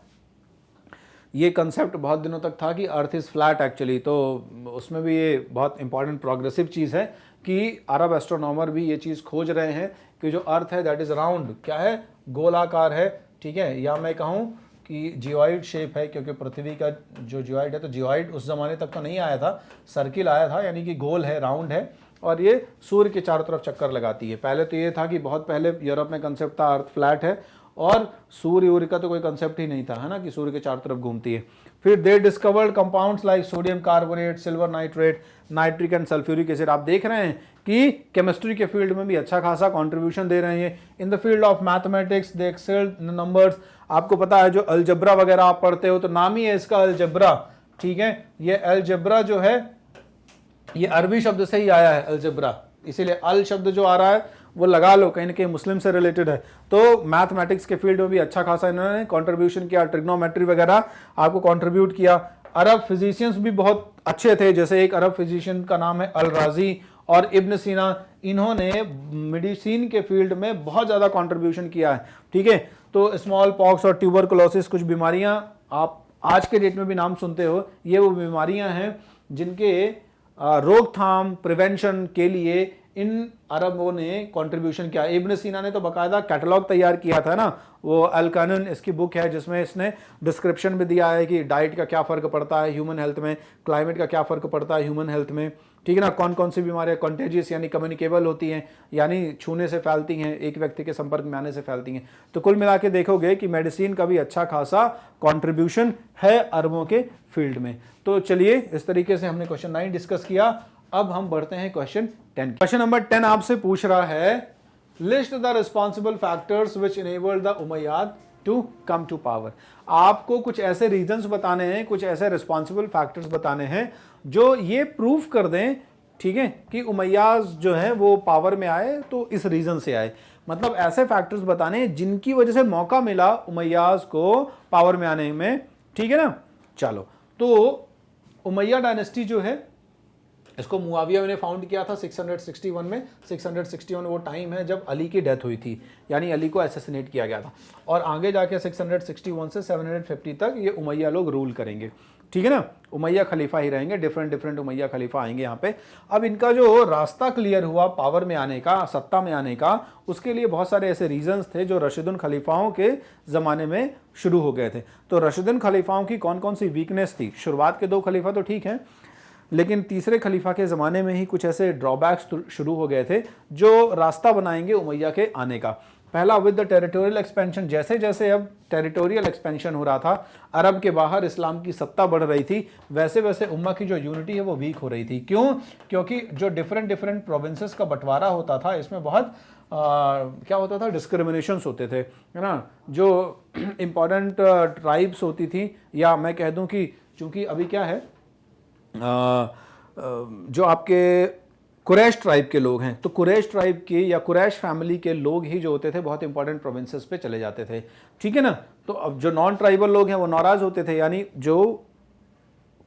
ये कंसेप्ट बहुत दिनों तक था कि अर्थ इज़ फ्लैट एक्चुअली, तो उसमें भी ये बहुत इंपॉर्टेंट प्रोग्रेसिव चीज़ है कि अरब एस्ट्रोनॉमर भी ये चीज़ खोज रहे हैं कि जो अर्थ है दैट इज़ राउंड, क्या है, गोलाकार है, ठीक है, या मैं कहूँ कि जियोइड शेप है, क्योंकि पृथ्वी का जो जियोइड है, तो जियोइड उस ज़माने तक तो नहीं आया था, सर्किल आया था, यानी कि गोल है, राउंड है, और ये सूर्य के चारों तरफ चक्कर लगाती है। पहले तो ये था कि बहुत पहले यूरोप में कंसेप्ट था अर्थ फ्लैट है, और सूर्य का तो कोई कंसेप्ट ही नहीं था, है ना, कि सूर्य के चारों तरफ घूमती है। फिर दे discovered compounds like sodium carbonate, silver nitrate, nitric and sulphuric acid. आप देख रहे हैं कि केमिस्ट्री के फील्ड में भी अच्छा खासा कंट्रीब्यूशन दे रहे हैं। इन the field of mathematics they excelled in numbers. आपको पता है जो अलजबरा वगैरह आप पढ़ते हो, तो नाम ही है इसका अलजबरा, ठीक है। ये अलजबरा जो है ये अरबी शब्द से ही आया है अलजबरा, इसीलिए अल शब्द जो आ रहा है वो लगा लो, कहीं ना कहीं मुस्लिम से रिलेटेड है। तो मैथमेटिक्स के फील्ड में भी अच्छा खासा इन्होंने कंट्रीब्यूशन किया, ट्रिग्नोमेट्री वगैरह आपको कंट्रीब्यूट किया। अरब फिजिशियंस भी बहुत अच्छे थे, जैसे एक अरब फिजिशियन का नाम है अल राजी और इब्न सीना, इन्होंने मेडिसिन के फील्ड में बहुत ज़्यादा कंट्रीब्यूशन किया है, ठीक है। तो स्मॉल पॉक्स और ट्यूबरकुलोसिस कुछ बीमारियां आप आज के डेट में भी नाम सुनते हो, ये वो बीमारियां हैं जिनके रोकथाम प्रिवेंशन के लिए इन अरबों ने कंट्रीब्यूशन किया। इब्न सीना ने तो बाकायदा कैटलॉग तैयार किया था ना, वो अल कानून इसकी बुक है, जिसमें इसने डिस्क्रिप्शन भी दिया है कि डाइट का क्या फ़र्क पड़ता है ह्यूमन हेल्थ में, क्लाइमेट का क्या फ़र्क पड़ता है ह्यूमन हेल्थ में, ठीक है ना, कौन कौन सी बीमारियां कंटेजियस यानी कम्युनिकेबल होती हैं, यानी छूने से फैलती हैं, एक व्यक्ति के संपर्क में आने से फैलती हैं। तो कुल मिला के देखोगे कि मेडिसिन का भी अच्छा खासा कंट्रीब्यूशन है अरबों के फील्ड में। तो चलिए, इस तरीके से हमने क्वेश्चन 9 डिस्कस किया। अब हम बढ़ते हैं क्वेश्चन 10। क्वेश्चन नंबर 10 आपसे पूछ रहा है, list the responsible factors which enabled the Umayyad to come to power. आपको कुछ ऐसे रीजंस बताने हैं, कुछ ऐसे रिस्पॉन्सिबल फैक्टर्स बताने हैं जो ये प्रूफ कर दें, ठीक है, कि उमैयाज जो है वो पावर में आए तो इस रीजन से आए। मतलब ऐसे फैक्टर्स बताने हैं जिनकी वजह से मौका मिला उमैयाज को पावर में आने में, ठीक है ना। चलो, तो उमैया डायनेस्टी जो है इसको मुआविया ने फाउंड किया था 661 में। 661 वो टाइम है जब अली की डेथ हुई थी, यानी अली को असैसिनेट किया गया था, और आगे जाके 661 से 750 तक ये उमैया लोग रूल करेंगे, ठीक है ना। उमैया खलीफा ही रहेंगे, डिफरेंट उमैया खलीफा आएंगे यहाँ पे। अब इनका जो रास्ता क्लियर हुआ पावर में आने का, सत्ता में आने का, उसके लिए बहुत सारे ऐसे रीजंस थे जो रशीदुन खलीफाओं के ज़माने में शुरू हो गए थे। तो रशीदुन खलीफाओं की कौन कौन सी वीकनेस थी? शुरुआत के 2 खलीफा तो ठीक हैं, लेकिन तीसरे खलीफा के ज़माने में ही कुछ ऐसे ड्रॉबैक्स शुरू हो गए थे जो रास्ता बनाएंगे उमैया के आने का। पहला, विद द टेरिटोरियल एक्सपेंशन, जैसे जैसे अब टेरिटोरियल एक्सपेंशन हो रहा था, अरब के बाहर इस्लाम की सत्ता बढ़ रही थी, वैसे वैसे उम्मा की जो यूनिटी है वो वीक हो रही थी। क्यों? क्योंकि जो डिफरेंट प्रोविंसेस का बंटवारा होता था, इसमें बहुत क्या होता था, डिस्क्रिमिनेशंस होते थे, है ना। जो इम्पॉर्टेंट ट्राइब्स होती थी, या मैं कह दूं कि चूंकि अभी क्या है, जो आपके कुरैश ट्राइब के लोग हैं, तो कुरैश ट्राइब के या कुरैश फैमिली के लोग ही जो होते थे बहुत इंपॉर्टेंट प्रोविंसेस पे चले जाते थे, ठीक है ना। तो अब जो नॉन ट्राइबल लोग हैं वो नाराज होते थे, यानी जो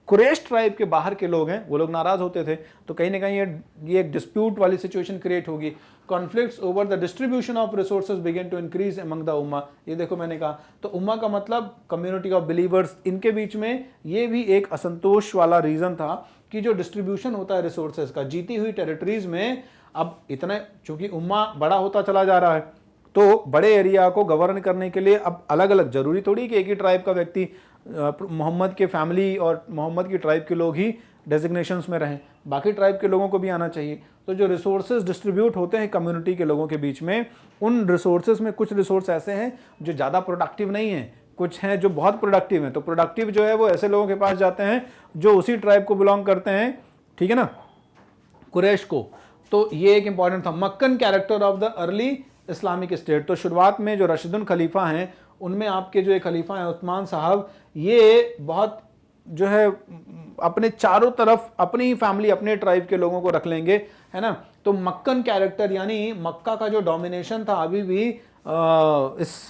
कुरैश ट्राइब के बाहर के लोग हैं वो लोग नाराज होते थे। तो कहीं ना कहीं ये एक डिस्प्यूट वाली सिचुएशन क्रिएट होगी। Conflicts over the distribution of resources begin to increase among the उम्मा। ये देखो मैंने कहा, तो उम्मा का मतलब कम्युनिटी ऑफ बिलीवर्स, इनके बीच में ये भी एक असंतोष वाला रीजन था कि जो डिस्ट्रीब्यूशन होता है रिसोर्सेज का जीती हुई टेरिटरीज में, अब इतना चूंकि उम्मा बड़ा होता चला जा रहा है, तो बड़े एरिया को गवर्न करने के लिए अब अलग अलग, जरूरी थोड़ी कि एक ही ट्राइब का व्यक्ति, मोहम्मद के फैमिली और मोहम्मद की ट्राइब के लोग ही डेजिग्नेशंस में रहें, बाकी ट्राइब के लोगों को भी आना चाहिए। तो जो रिसोर्सेज डिस्ट्रीब्यूट होते हैं कम्युनिटी के लोगों के बीच में, उन रिसोर्सेज में कुछ रिसोर्स ऐसे हैं जो ज़्यादा प्रोडक्टिव नहीं हैं, कुछ हैं जो बहुत प्रोडक्टिव हैं। तो प्रोडक्टिव जो है वो ऐसे लोगों के पास जाते हैं जो उसी ट्राइब को बिलोंग करते हैं, ठीक है ना, कुरैश को। तो ये एक इंपॉर्टेंट था। Meccan character of the early Islamic state, तो शुरुआत में जो रशीदुन खलीफा हैं उनमें आपके जो एक खलीफा हैं उस्मान साहब, ये बहुत जो है अपने चारों तरफ अपनी ही फैमिली, अपने ट्राइब के लोगों को रख लेंगे, है ना। तो मक्कन कैरेक्टर यानी मक्का का जो डोमिनेशन था अभी भी इस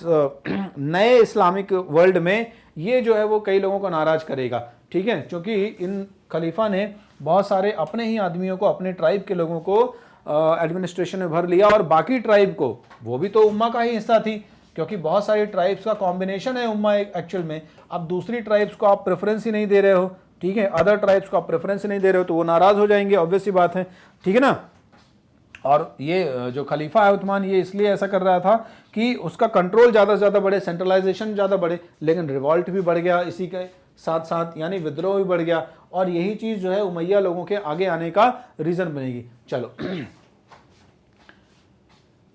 नए इस्लामिक वर्ल्ड में, ये जो है वो कई लोगों को नाराज करेगा, ठीक है, क्योंकि इन खलीफा ने बहुत सारे अपने ही आदमियों को, अपने ट्राइब के लोगों को एडमिनिस्ट्रेशन में भर लिया, और बाकी ट्राइब को, वो भी तो उम्मा का ही हिस्सा थी, क्योंकि बहुत सारी ट्राइब्स का कॉम्बिनेशन है उम्मा एक्चुअल में। अब दूसरी ट्राइब्स को आप प्रेफरेंस ही नहीं दे रहे हो, ठीक है, अदर ट्राइब्स को आप प्रेफरेंस ही नहीं दे रहे हो, तो वो नाराज हो जाएंगे, ऑब्वियस सी बात है, ठीक है ना। और ये जो खलीफा है उस्मान, ये इसलिए ऐसा कर रहा था कि उसका कंट्रोल ज़्यादा से ज़्यादा बढ़े, सेंट्रलाइजेशन ज़्यादा बढ़े, लेकिन रिवॉल्ट भी बढ़ गया इसी के साथ साथ, यानी विद्रोह भी बढ़ गया, और यही चीज़ जो है उमैया लोगों के आगे आने का रीज़न बनेगी। चलो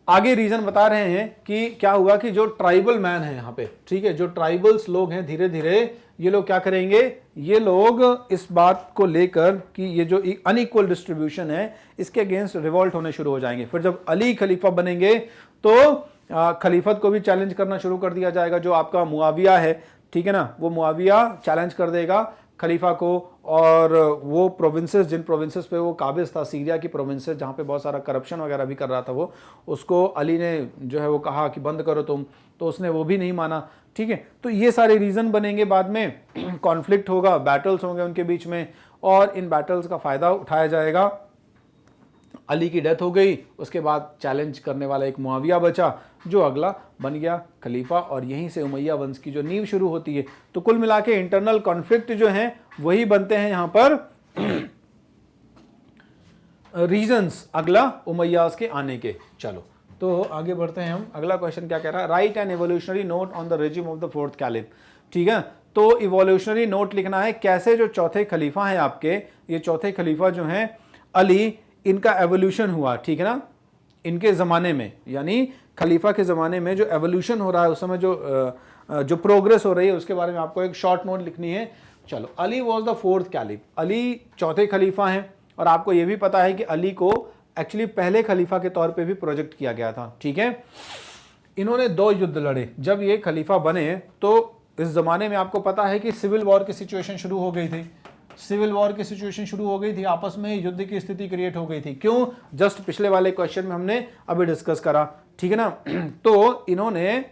आगे रीज़न बता रहे हैं कि क्या हुआ कि जो ट्राइबल मैन है यहाँ पे, ठीक है, जो ट्राइबल्स लोग हैं, धीरे धीरे ये लोग क्या करेंगे, ये लोग इस बात को लेकर कि ये जो अनइक्वल डिस्ट्रीब्यूशन है इसके अगेंस्ट रिवॉल्ट होने शुरू हो जाएंगे। फिर जब अली खलीफा बनेंगे तो खलीफत को भी चैलेंज करना शुरू कर दिया जाएगा। जो आपका मुआविया है, ठीक है ना, वो मुआविया चैलेंज कर देगा खलीफा को, और वो प्रोविंसेस, जिन प्रोविंसेस पे वो काबिज था, सीरिया की प्रोविंसेस जहाँ पे बहुत सारा करप्शन वगैरह भी कर रहा था वो, उसको अली ने जो है वो कहा कि बंद करो तुम, तो उसने वो भी नहीं माना, ठीक है। तो ये सारे रीज़न बनेंगे, बाद में कॉन्फ्लिक्ट होगा, बैटल्स होंगे उनके बीच में, और इन बैटल्स का फ़ायदा उठाया जाएगा। अली की डेथ हो गई, उसके बाद चैलेंज करने वाला एक मुआविया बचा जो अगला बन गया खलीफा, और यहीं से उमैया वंश की जो नींव शुरू होती है। तो कुल मिला के इंटरनल कॉन्फ्लिक्ट जो हैं वही बनते हैं यहाँ पर रीजंस अगला उमैयास के आने के। चलो तो आगे बढ़ते हैं हम। अगला क्वेश्चन क्या कह रहा है, right an evolutionary note on the regime of the fourth caliph, ठीक है। तो इवोल्यूशनरी नोट लिखना है कैसे जो चौथे खलीफा हैं आपके, ये चौथे खलीफा जो हैं अली, इनका एवोल्यूशन हुआ, ठीक है ना, इनके ज़माने में, यानी खलीफा के ज़माने में जो एवोल्यूशन हो रहा है, उस समय जो प्रोग्रेस हो रही है, उसके बारे में आपको एक शॉर्ट नोट लिखनी है। चलो, Ali was the fourth caliph, Ali चौथे खलीफा हैं, और आपको ये भी पता है कि अली को एक्चुअली पहले खलीफा के तौर पे भी प्रोजेक्ट किया गया था, ठीक है। इन्होंने 2 युद्ध लड़े जब ये खलीफा बने, तो इस ज़माने में आपको पता है कि सिविल वॉर की सिचुएशन शुरू हो गई थी, सिविल वॉर की सिचुएशन शुरू हो गई थी, आपस में युद्ध की स्थिति क्रिएट हो गई थी। क्यों? जस्ट पिछले वाले क्वेश्चन में हमने अभी डिस्कस करा, ठीक है ना। तो इन्होंने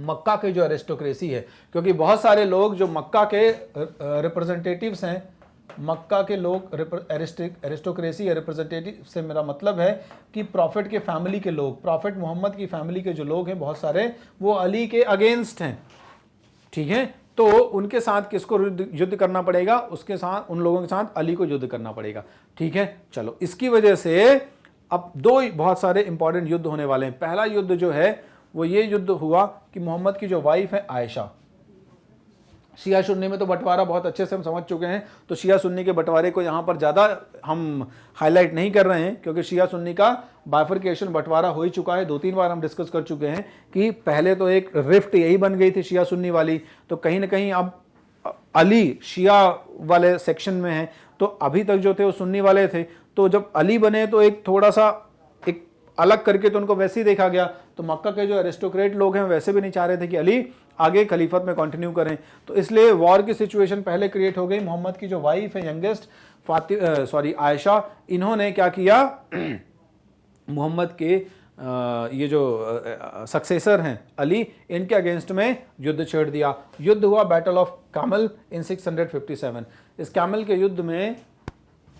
मक्का के जो एरिस्टोक्रेसी है, क्योंकि बहुत सारे लोग जो मक्का के रिप्रेजेंटेटिव्स हैं, मक्का के लोग, एरिस्टोक्रेसी या रिप्रेजेंटेटिव से मेरा मतलब है कि प्रॉफिट के फैमिली के लोग, प्रॉफिट मोहम्मद की फैमिली के जो लोग हैं बहुत सारे, वो अली के अगेंस्ट हैं, ठीक है। तो उनके साथ किसको युद्ध करना पड़ेगा? उसके साथ, उन लोगों के साथ अली को युद्ध करना पड़ेगा, ठीक है। चलो, इसकी वजह से अब 2 बहुत सारे इंपॉर्टेंट युद्ध होने वाले हैं। पहला युद्ध जो है वो ये युद्ध हुआ कि मोहम्मद की जो वाइफ है आयशा, शिया सुन्नी में तो बंटवारा बहुत अच्छे से हम समझ चुके हैं, तो शिया सुन्नी के बंटवारे को यहाँ पर ज़्यादा हम हाईलाइट नहीं कर रहे हैं, क्योंकि शिया सुन्नी का बाइफरकेशन बंटवारा हो ही चुका है, 2-3 बार हम डिस्कस कर चुके हैं कि पहले तो एक रिफ्ट यही बन गई थी शिया सुन्नी वाली, तो कहीं ना कहीं अब अली शिया वाले सेक्शन में है, तो अभी तक जो थे वो सुन्नी वाले थे, तो जब अली बने तो एक थोड़ा सा एक अलग करके तो उनको वैसे ही देखा गया। तो मक्का के जो एरिस्टोक्रेट लोग हैं वैसे भी नहीं चाह रहे थे कि अली आगे खलीफत में कंटिन्यू करें, तो इसलिए वॉर की सिचुएशन पहले क्रिएट हो गई। मोहम्मद की जो वाइफ है यंगेस्ट आयशा, इन्होंने क्या किया, मोहम्मद के ये जो सक्सेसर हैं अली, इनके अगेंस्ट में युद्ध छेड़ दिया। युद्ध हुआ बैटल ऑफ कामल इन 657। इस कामल के युद्ध में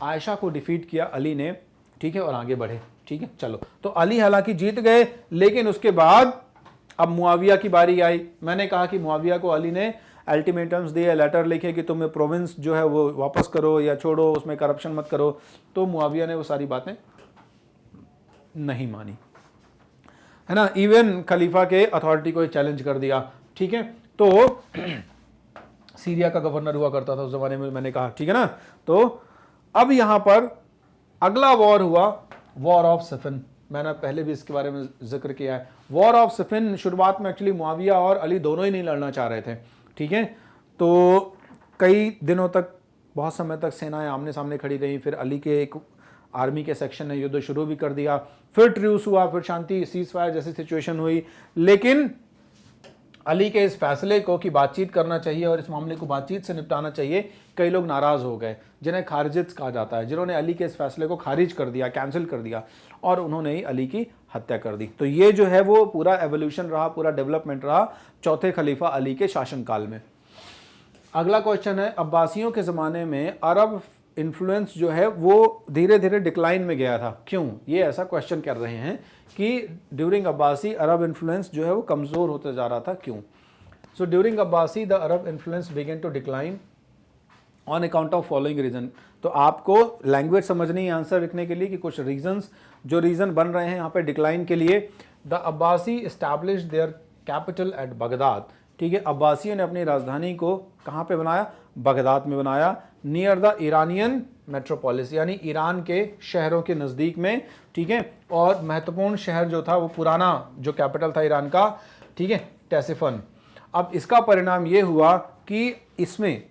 आयशा को डिफीट किया अली ने, ठीक है, और आगे बढ़े, ठीक है। चलो, तो अली हालांकि जीत गए, लेकिन उसके बाद अब मुआविया की बारी आई। मैंने कहा कि मुआविया को अली ने अल्टीमेटम्स दिए, लेटर लिखे कि तुम्हें प्रोविंस जो है वो वापस करो या छोड़ो, उसमें करप्शन मत करो। तो मुआविया ने वो सारी बातें नहीं मानी, है ना। इवन खलीफा के अथॉरिटी को चैलेंज कर दिया, ठीक है। तो सीरिया का गवर्नर हुआ करता था उस जमाने में, मैंने कहा, ठीक है ना। तो अब यहां पर अगला वॉर हुआ, वॉर ऑफ सिफिन। मैंने पहले भी इसके बारे में जिक्र किया है। वॉर ऑफ सिफिन शुरुआत में एक्चुअली मुआविया और अली दोनों ही नहीं लड़ना चाह रहे थे, ठीक है। तो कई दिनों तक, बहुत समय तक सेनाएं आमने सामने खड़ी रही। फिर अली के एक आर्मी के सेक्शन ने युद्ध शुरू भी कर दिया, फिर ट्रूस हुआ, फिर शांति, सीज फायर जैसी सिचुएशन हुई। लेकिन अली के इस फैसले को कि बातचीत करना चाहिए और इस मामले को बातचीत से निपटाना चाहिए, कई लोग नाराज़ हो गए, जिन्हें खारिजित कहा जाता है, जिन्होंने अली के इस फैसले को खारिज कर दिया, कैंसिल कर दिया, और उन्होंने ही अली की हत्या कर दी। तो ये जो है वो पूरा एवोल्यूशन रहा, पूरा डेवलपमेंट रहा चौथे खलीफा अली के शासनकाल में। अगला क्वेश्चन है, अब्बासियों के ज़माने में अरब इन्फ्लुएंस जो है वो धीरे धीरे डिक्लाइन में गया था। क्यों? ये ऐसा क्वेश्चन कर रहे हैं कि ड्यूरिंग अब्बासी अरब इन्फ्लुएंस जो है वो कमज़ोर होते जा रहा था। क्यों? So during Abbasi the Arab influence began to decline on account of following reason. तो आपको लैंग्वेज समझनी है आंसर लिखने के लिए कि कुछ रीजंस, जो रीजन बन रहे हैं यहाँ पे डिक्लाइन के लिए। The Abbasi establish their capital eight Baghdad. ठीक है, अब्बासियों ने अपनी राजधानी को कहाँ पे बनाया? बगदाद में बनाया, नियर द ईरानियन मेट्रोपोलिस, यानी ईरान के शहरों के नज़दीक में। ठीक है, और महत्वपूर्ण शहर जो था वो पुराना जो कैपिटल था ईरान का, ठीक है, टेसिफन। अब इसका परिणाम ये हुआ कि इसमें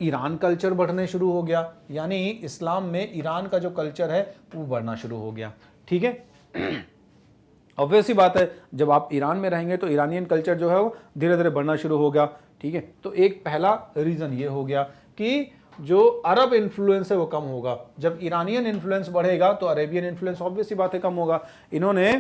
ईरान कल्चर बढ़ने शुरू हो गया, यानी इस्लाम में ईरान का जो कल्चर है वो बढ़ना शुरू हो गया। ठीक है, ऑब्वियस सी बात है, जब आप ईरान में रहेंगे तो ईरानियन कल्चर जो है वो धीरे धीरे बढ़ना शुरू हो गया। ठीक है, तो एक पहला रीजन ये हो गया कि जो अरब इन्फ्लुएंस है वो कम होगा। जब ईरानियन इन्फ्लुएंस बढ़ेगा तो अरेबियन इन्फ्लुएंस ऑब्वियस सी बात है कम होगा। इन्होंने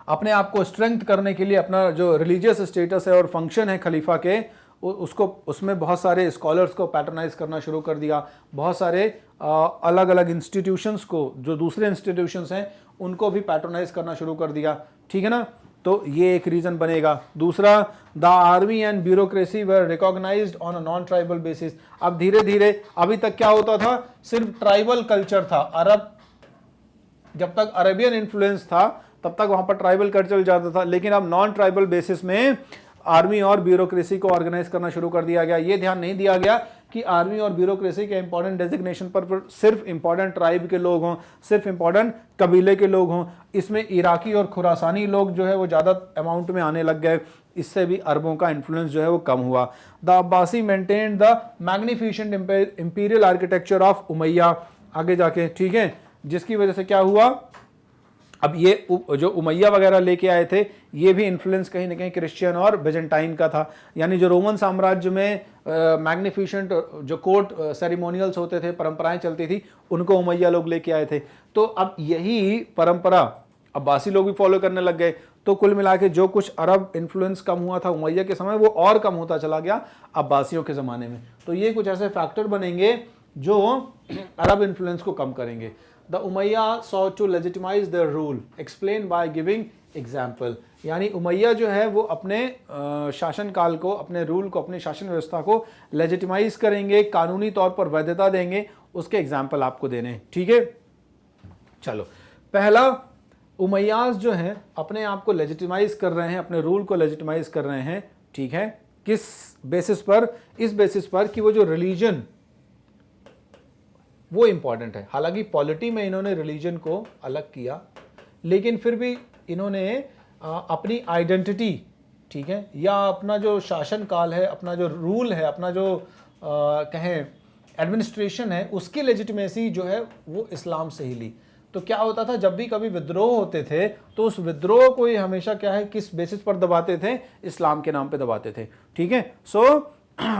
अपने आप को स्ट्रेंथ करने के लिए अपना जो रिलीजियस स्टेटस है और फंक्शन है खलीफा के, उसको उसमें बहुत सारे स्कॉलर्स को पैटर्नाइज करना शुरू कर दिया। बहुत सारे अलग अलग इंस्टीट्यूशंस को, जो दूसरे इंस्टीट्यूशंस हैं उनको भी पैटर्नाइज करना शुरू कर दिया। ठीक है ना, तो ये एक रीजन बनेगा। दूसरा, the army and bureaucracy were recognized on a non tribal basis. अब धीरे धीरे, अभी तक क्या होता था? सिर्फ ट्राइबल कल्चर था। अरब, जब तक अरेबियन इन्फ्लुएंस था तब तक वहां पर ट्राइबल कल्चर जाता था, लेकिन अब नॉन ट्राइबल बेसिस में आर्मी और ब्यूरोक्रेसी को ऑर्गेनाइज करना शुरू कर दिया गया। ये ध्यान नहीं दिया गया कि आर्मी और ब्यूरोक्रेसी के इंपॉर्टेंट डेजिग्नेशन पर सिर्फ इंपॉर्टेंट ट्राइब के लोग हों, सिर्फ इंपॉर्टेंट कबीले के लोग हों। इसमें इराकी और खुरासानी लोग जो है वो ज़्यादा अमाउंट में आने लग गए। इससे भी अरबों का इन्फ्लुएंस जो है वो कम हुआ। The Abbasi maintained the magnificent imperial architecture of Umayya आगे जाके। ठीक है, जिसकी वजह से क्या हुआ? अब ये जो उमैया वगैरह लेके आए थे, ये भी इन्फ्लुएंस कहीं ना कहीं क्रिश्चियन और बेजेंटाइन का था। यानी जो रोमन साम्राज्य में मैग्निफिसेंट जो कोर्ट सेरेमोनियल्स होते थे, परंपराएं चलती थी, उनको उमैया लोग लेके आए थे। तो अब यही परंपरा अब्बासी लोग भी फॉलो करने लग गए। तो कुल मिला के जो कुछ अरब इन्फ्लुएंस कम हुआ था उमैया के समय, वो और कम होता चला गया अब्बासियों के ज़माने में। तो ये कुछ ऐसे फैक्टर बनेंगे जो अरब इन्फ्लुएंस को कम करेंगे। The Umayya sought to legitimize their rule, explain by giving example। यानी उमैया जो है वो अपने शासन काल को, अपने रूल को, अपनी शासन व्यवस्था को लेजिटिमाइज करेंगे, कानूनी तौर पर वैधता देंगे, उसके एग्जाम्पल आपको देने। ठीक है, चलो, पहला, उमैयाज जो हैं अपने आप को लेजिटिमाइज कर रहे हैं, अपने रूल को लेजिटिमाइज कर रहे हैं। ठीक है, किस बेसिस पर? इस बेसिस पर कि वो जो रिलीजन वो इंपॉर्टेंट है। हालांकि पॉलिटी में इन्होंने रिलीजन को अलग किया, लेकिन फिर भी इन्होंने अपनी आइडेंटिटी, ठीक है, या अपना जो शासन काल है, अपना जो रूल है, अपना जो कहें एडमिनिस्ट्रेशन है, उसकी लेजिटिमेसी जो है वो इस्लाम से ही ली। तो क्या होता था, जब भी कभी विद्रोह होते थे तो उस विद्रोह को ही हमेशा क्या है, किस बेसिस पर दबाते थे? इस्लाम के नाम पे दबाते थे। ठीक है, सो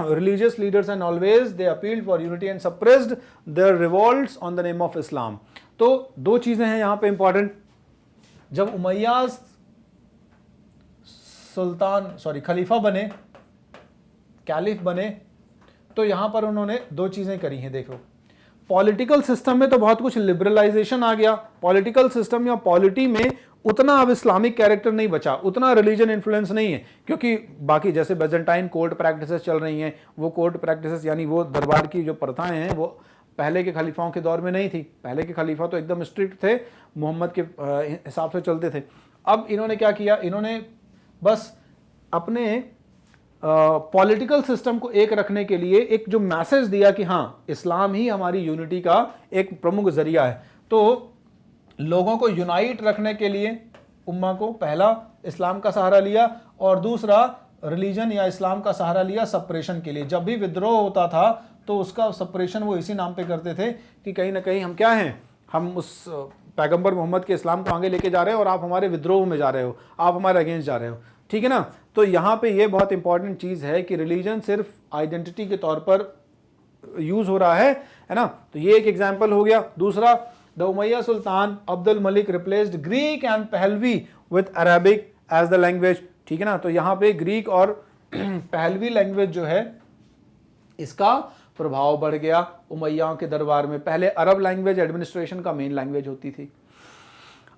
religious leaders and always they appealed for unity and suppressed their revolts on the name of Islam। तो दो चीजें हैं यहां पे इंपॉर्टेंट। जब उमैया खलीफा बने, कैलिफ बने, तो यहां पर उन्होंने दो चीजें करी हैं। देखो, पॉलिटिकल सिस्टम में तो बहुत कुछ लिबरलाइजेशन आ गया। पॉलिटिकल सिस्टम या पॉलिटी में उतना अब इस्लामिक कैरेक्टर नहीं बचा, उतना रिलीजन इन्फ्लुएंस नहीं है, क्योंकि बाकी जैसे बेजेंटाइन कोर्ट प्रैक्टिसेस चल रही हैं, वो कोर्ट प्रैक्टिसेस यानी वो दरबार की जो प्रथाएं हैं वो पहले के खलीफाओं के दौर में नहीं थी। पहले के खलीफा तो एकदम स्ट्रिक्ट थे, मोहम्मद के हिसाब से चलते थे। अब इन्होंने क्या किया? इन्होंने बस अपने पॉलिटिकल सिस्टम को एक रखने के लिए एक जो मैसेज दिया कि हाँ, इस्लाम ही हमारी यूनिटी का एक प्रमुख जरिया है। तो लोगों को यूनाइट रखने के लिए उम्मा को पहला इस्लाम का सहारा लिया, और दूसरा रिलीजन या इस्लाम का सहारा लिया सप्रेशन के लिए। जब भी विद्रोह होता था तो उसका सप्रेशन वो इसी नाम पे करते थे कि कहीं ना कहीं हम क्या हैं, हम उस पैगंबर मोहम्मद के इस्लाम को आगे लेके जा रहे हो और आप हमारे विद्रोह में जा रहे हो, आप हमारे अगेंस्ट जा रहे हो। ठीक है ना, तो यहाँ पे ये बहुत इंपॉर्टेंट चीज़ है कि रिलीजन सिर्फ आइडेंटिटी के तौर पर यूज हो रहा है ना। तो ये एक एग्जाम्पल हो गया। दूसरा, the Umayya Sultan Abdul Malik replaced Greek and Pahlavi with Arabic as the language. ठीक है ना, तो यहाँ पे ग्रीक और पहलवी लैंग्वेज जो है इसका प्रभाव बढ़ गया उमैयाओं के दरबार में। पहले अरब लैंग्वेज एडमिनिस्ट्रेशन का मेन लैंग्वेज होती थी,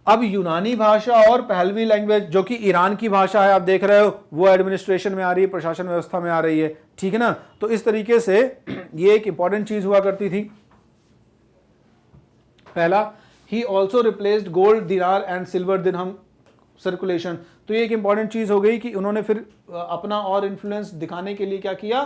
अब यूनानी भाषा और पहलवी लैंग्वेज जो कि ईरान की भाषा है, आप देख रहे हो, वो एडमिनिस्ट्रेशन में आ रही है, प्रशासन व्यवस्था में आ रही है, ठीक है ना। तो इस तरीके से ये एक इंपॉर्टेंट चीज हुआ करती थी। पहला, ही ऑल्सो रिप्लेस्ड गोल्ड दिनार एंड सिल्वर दिरहम सर्कुलेशन। तो ये एक इंपॉर्टेंट चीज हो गई कि उन्होंने फिर अपना और इन्फ्लुएंस दिखाने के लिए क्या किया,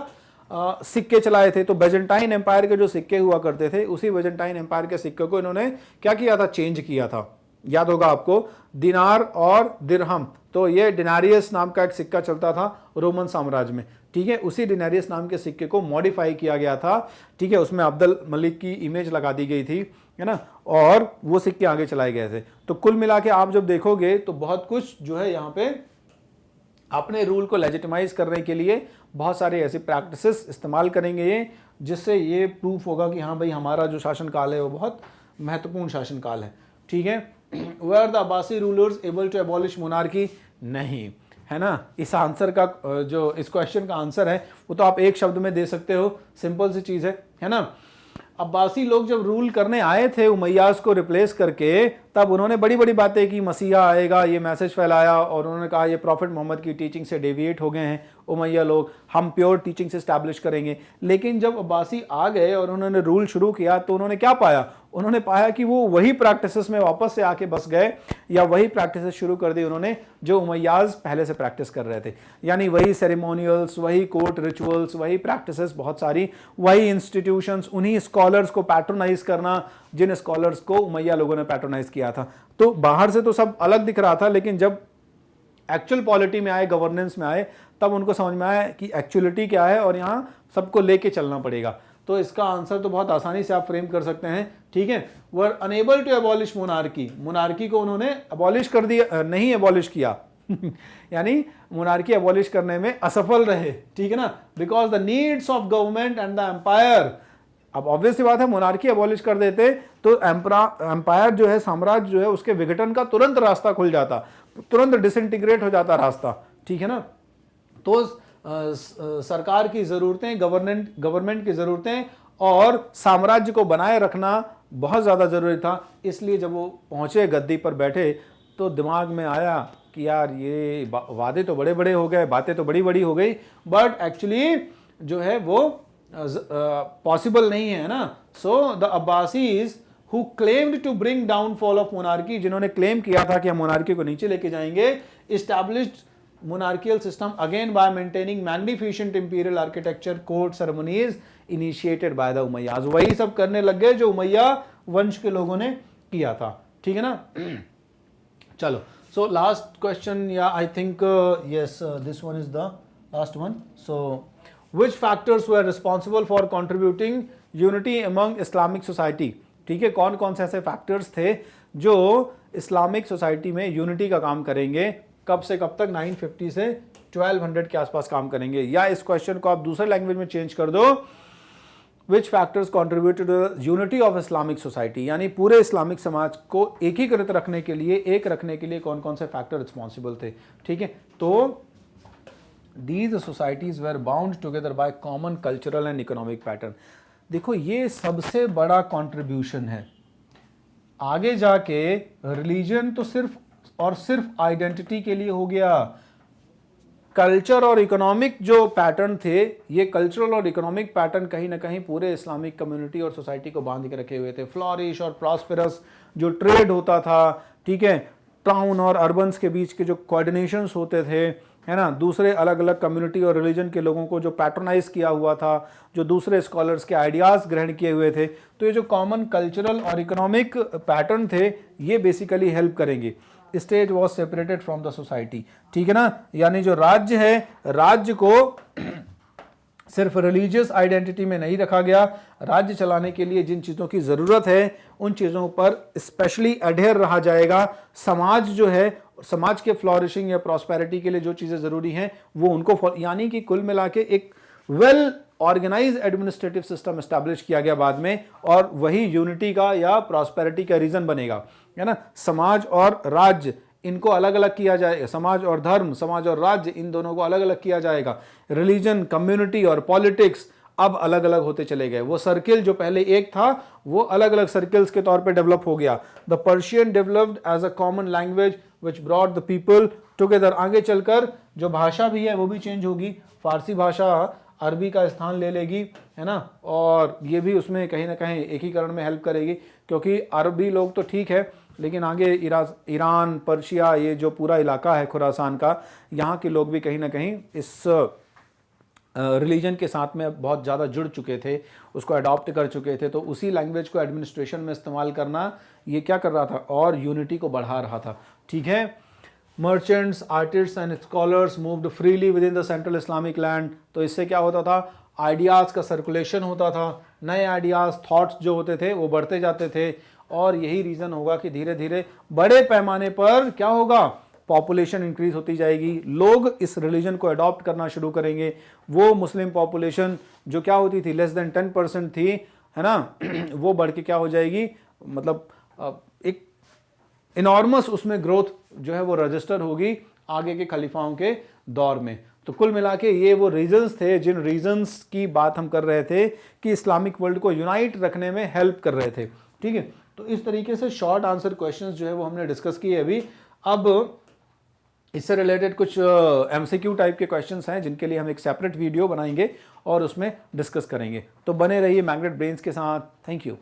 सिक्के चलाए थे। तो बेजेंटाइन एम्पायर के जो सिक्के हुआ करते थे, उसी बेजेंटाइन एम्पायर के सिक्के को इन्होंने क्या किया था, चेंज किया था। याद होगा आपको, दिनार और दिरहम, तो ये डिनारियस नाम का एक सिक्का चलता था रोमन साम्राज्य में, ठीक है। उसी डिनारियस नाम के सिक्के को मॉडिफाई किया गया था, ठीक है, उसमें अब्दुल मलिक की इमेज लगा दी गई थी, है ना, और वो सिक्के आगे चलाए गए थे। तो कुल मिला के आप जब देखोगे तो बहुत कुछ जो है यहाँ पे अपने रूल को लेजिटिमाइज करने के लिए बहुत सारे ऐसे प्रैक्टिसेस इस्तेमाल करेंगे ये, जिससे ये प्रूफ होगा कि हाँ भाई हमारा जो शासनकाल है वो बहुत महत्वपूर्ण शासनकाल है, ठीक है। Were the Abbasi rulers able to abolish monarchy, नहीं, है ना। इस आंसर का जो इस क्वेश्चन का आंसर है वो तो आप एक शब्द में दे सकते हो, सिंपल सी चीज है ना। अब्बासी लोग जब रूल करने आए थे उमैयास को रिप्लेस करके, तब उन्होंने बड़ी बड़ी बातें की, मसीहा आएगा, ये मैसेज फैलाया, और उन्होंने कहा ये प्रॉफिट मोहम्मद की टीचिंग से डेविएट हो गए हैं उमैया लोग, हम प्योर टीचिंग से स्टैब्लिश करेंगे। लेकिन जब अब्बासी आ गए और उन्होंने रूल शुरू किया तो उन्होंने क्या पाया, उन्होंने पाया कि वो वही प्रैक्टिसेस में वापस से आके बस गए, या वही प्रैक्टिसेस शुरू कर दी उन्होंने जो उमैयाज पहले से प्रैक्टिस कर रहे थे। यानी वही सेरेमोनियल्स, वही कोर्ट रिचुअल्स, वही प्रैक्टिसेस बहुत सारी, वही इंस्टीट्यूशंस, उन्हीं स्कॉलर्स को पैट्रोनाइज करना जिन स्कॉलर्स को उमैया लोगों ने पैट्रोनाइज किया था। तो बाहर से तो सब अलग दिख रहा था, लेकिन जब एक्चुअल पॉलिटी में आए, गवर्नेंस में आए, तब उनको समझ में आया कि एक्चुअलिटी क्या है और यहाँ सबको लेके चलना पड़ेगा। तो इसका आंसर तो बहुत आसानी से आप फ्रेम कर सकते हैं, ठीक है। Were unable to abolish monarchy, monarchy को उन्होंने एबॉलिश कर दिया, नहीं एबॉलिश किया यानी मोनार्की एबॉलिश करने में असफल रहे, ठीक है ना, because the needs of government and the empire. अब ऑब्वियस सी बात है, मोनार्की एबॉलिश कर देते तो एम्पायर जो है, साम्राज्य जो है, उसके विघटन का तुरंत रास्ता खुल जाता, तुरंत डिसइंटीग्रेट हो जाता रास्ता, ठीक है ना। तो सरकार की जरूरतें, गवर्नमेंट की जरूरतें और साम्राज्य को बनाए रखना बहुत ज्यादा जरूरी था। इसलिए जब वो पहुंचे, गद्दी पर बैठे, तो दिमाग में आया कि यार ये वादे तो बड़े बड़े हो गए, बातें तो बड़ी बड़ी हो गई, बट एक्चुअली जो है वो पॉसिबल नहीं है ना। So the Abbasids who claimed to bring downfall of monarchy, जिन्होंने क्लेम किया था कि हम मोनार्की को नीचे लेके जाएंगे, established monarchical system again by maintaining magnificent imperial architecture, court ceremonies initiated by the उमैयाज। वही सब करने लग गए जो उमैया वंश के लोगों ने किया था, ठीक है ना। चलो, सो लास्ट क्वेश्चन, या I think yes this one is the last one. So which factors were responsible for contributing unity among Islamic society, ठीक है, कौन कौन से ऐसे फैक्टर्स थे जो इस्लामिक सोसाइटी में यूनिटी का काम करेंगे, कब से कब तक, 950 से 1200 के आसपास काम करेंगे। या इस क्वेश्चन को आप दूसरे लैंग्वेज में चेंज कर दो, which factors contributed to the unity of Islamic society, यानी पूरे इस्लामिक समाज को एकीकृत रखने के लिए, एक रखने के लिए कौन कौन से फैक्टर रिस्पॉन्सिबल थे, ठीक है। तो these societies were bound together by common cultural and economic pattern. देखो, ये सबसे बड़ा कॉन्ट्रीब्यूशन है। आगे जाके रिलीजन तो सिर्फ और सिर्फ आइडेंटिटी के लिए हो गया, कल्चर और इकोनॉमिक जो पैटर्न थे, ये कल्चरल और इकोनॉमिक पैटर्न कहीं ना कहीं पूरे इस्लामिक कम्युनिटी और सोसाइटी को बांध के रखे हुए थे। फ्लॉरिश और प्रॉस्पेरस जो ट्रेड होता था, ठीक है, टाउन और अर्बन्स के बीच के जो कोऑर्डिनेशंस होते थे, है ना, दूसरे अलग अलग कम्युनिटी और रिलीजन के लोगों को जो पैट्रोनाइज किया हुआ था, जो दूसरे स्कॉलर्स के आइडियाज ग्रहण किए हुए थे, तो ये जो कॉमन कल्चरल और इकोनॉमिक पैटर्न थे, ये बेसिकली हेल्प करेंगे। State was separated from the society, ठीक है ना, यानी जो राज्य है, राज्य को सिर्फ रिलीजियस आइडेंटिटी में नहीं रखा गया, राज्य चलाने के लिए जिन चीज़ों की ज़रूरत है उन चीज़ों पर स्पेशली अडेयर रहा जाएगा। समाज जो है, समाज के फ्लॉरिशिंग या प्रॉस्पेरिटी के लिए जो चीज़ें ज़रूरी हैं वो उनको, यानी कि कुल मिला के एक well organize administrative system establish किया गया बाद में, और वही यूनिटी का या प्रॉस्पेरिटी का रीज़न बनेगा, है ना। समाज और राज्य इनको अलग अलग किया जाएगा, समाज और धर्म, समाज और राज्य, इन दोनों को अलग अलग किया जाएगा। रिलीजन, कम्युनिटी और पॉलिटिक्स अब अलग अलग होते चले गए। वो सर्किल जो पहले एक था वो अलग अलग सर्किल्स के तौर पे डेवलप हो गया। The Persian developed as a common language which brought the people together. आगे चलकर जो भाषा भी है वो भी चेंज होगी, फारसी भाषा अरबी का स्थान ले लेगी, है ना, और ये भी उसमें कहीं ना कहीं एकीकरण में हेल्प करेगी, क्योंकि अरबी लोग तो ठीक है लेकिन आगे ईरान, पर्शिया, ये जो पूरा इलाका है खुरासान का, यहाँ के लोग भी कहीं ना कहीं इस रिलीजन के साथ में बहुत ज़्यादा जुड़ चुके थे, उसको अडॉप्ट कर चुके थे। तो उसी लैंग्वेज को एडमिनिस्ट्रेशन में इस्तेमाल करना ये क्या कर रहा था, और यूनिटी को बढ़ा रहा था। ठीक है, merchants, artists and scholars moved freely with in the central Islamic land. तो इससे क्या होता था, आइडियाज़ का सर्कुलेशन होता था, नए आइडियाज़, थॉट्स जो होते थे वो बढ़ते जाते थे, और यही रीज़न होगा कि धीरे धीरे बड़े पैमाने पर क्या होगा, पॉपुलेशन इंक्रीज होती जाएगी, लोग इस रिलीजन को अडॉप्ट करना शुरू करेंगे। वो मुस्लिम पॉपुलेशन जो क्या होती थी, लेस देन 10% थी, है ना, वो बढ़ के क्या हो जाएगी, मतलब एक इनॉर्मस उसमें ग्रोथ जो है वो रजिस्टर होगी आगे के खलीफाओं के दौर में। तो कुल मिला के ये वो रीजंस थे जिन रीजंस की बात हम कर रहे थे कि इस्लामिक वर्ल्ड को यूनाइट रखने में हेल्प कर रहे थे। ठीक है, तो इस तरीके से शॉर्ट आंसर क्वेश्चंस जो है वो हमने डिस्कस किए अभी। अब इससे रिलेटेड कुछ एमसीक्यू टाइप के क्वेश्चंस हैं जिनके लिए हम एक सेपरेट वीडियो बनाएंगे और उसमें डिस्कस करेंगे। तो बने रहिए मैग्नेट ब्रेन्स के साथ। Thank you.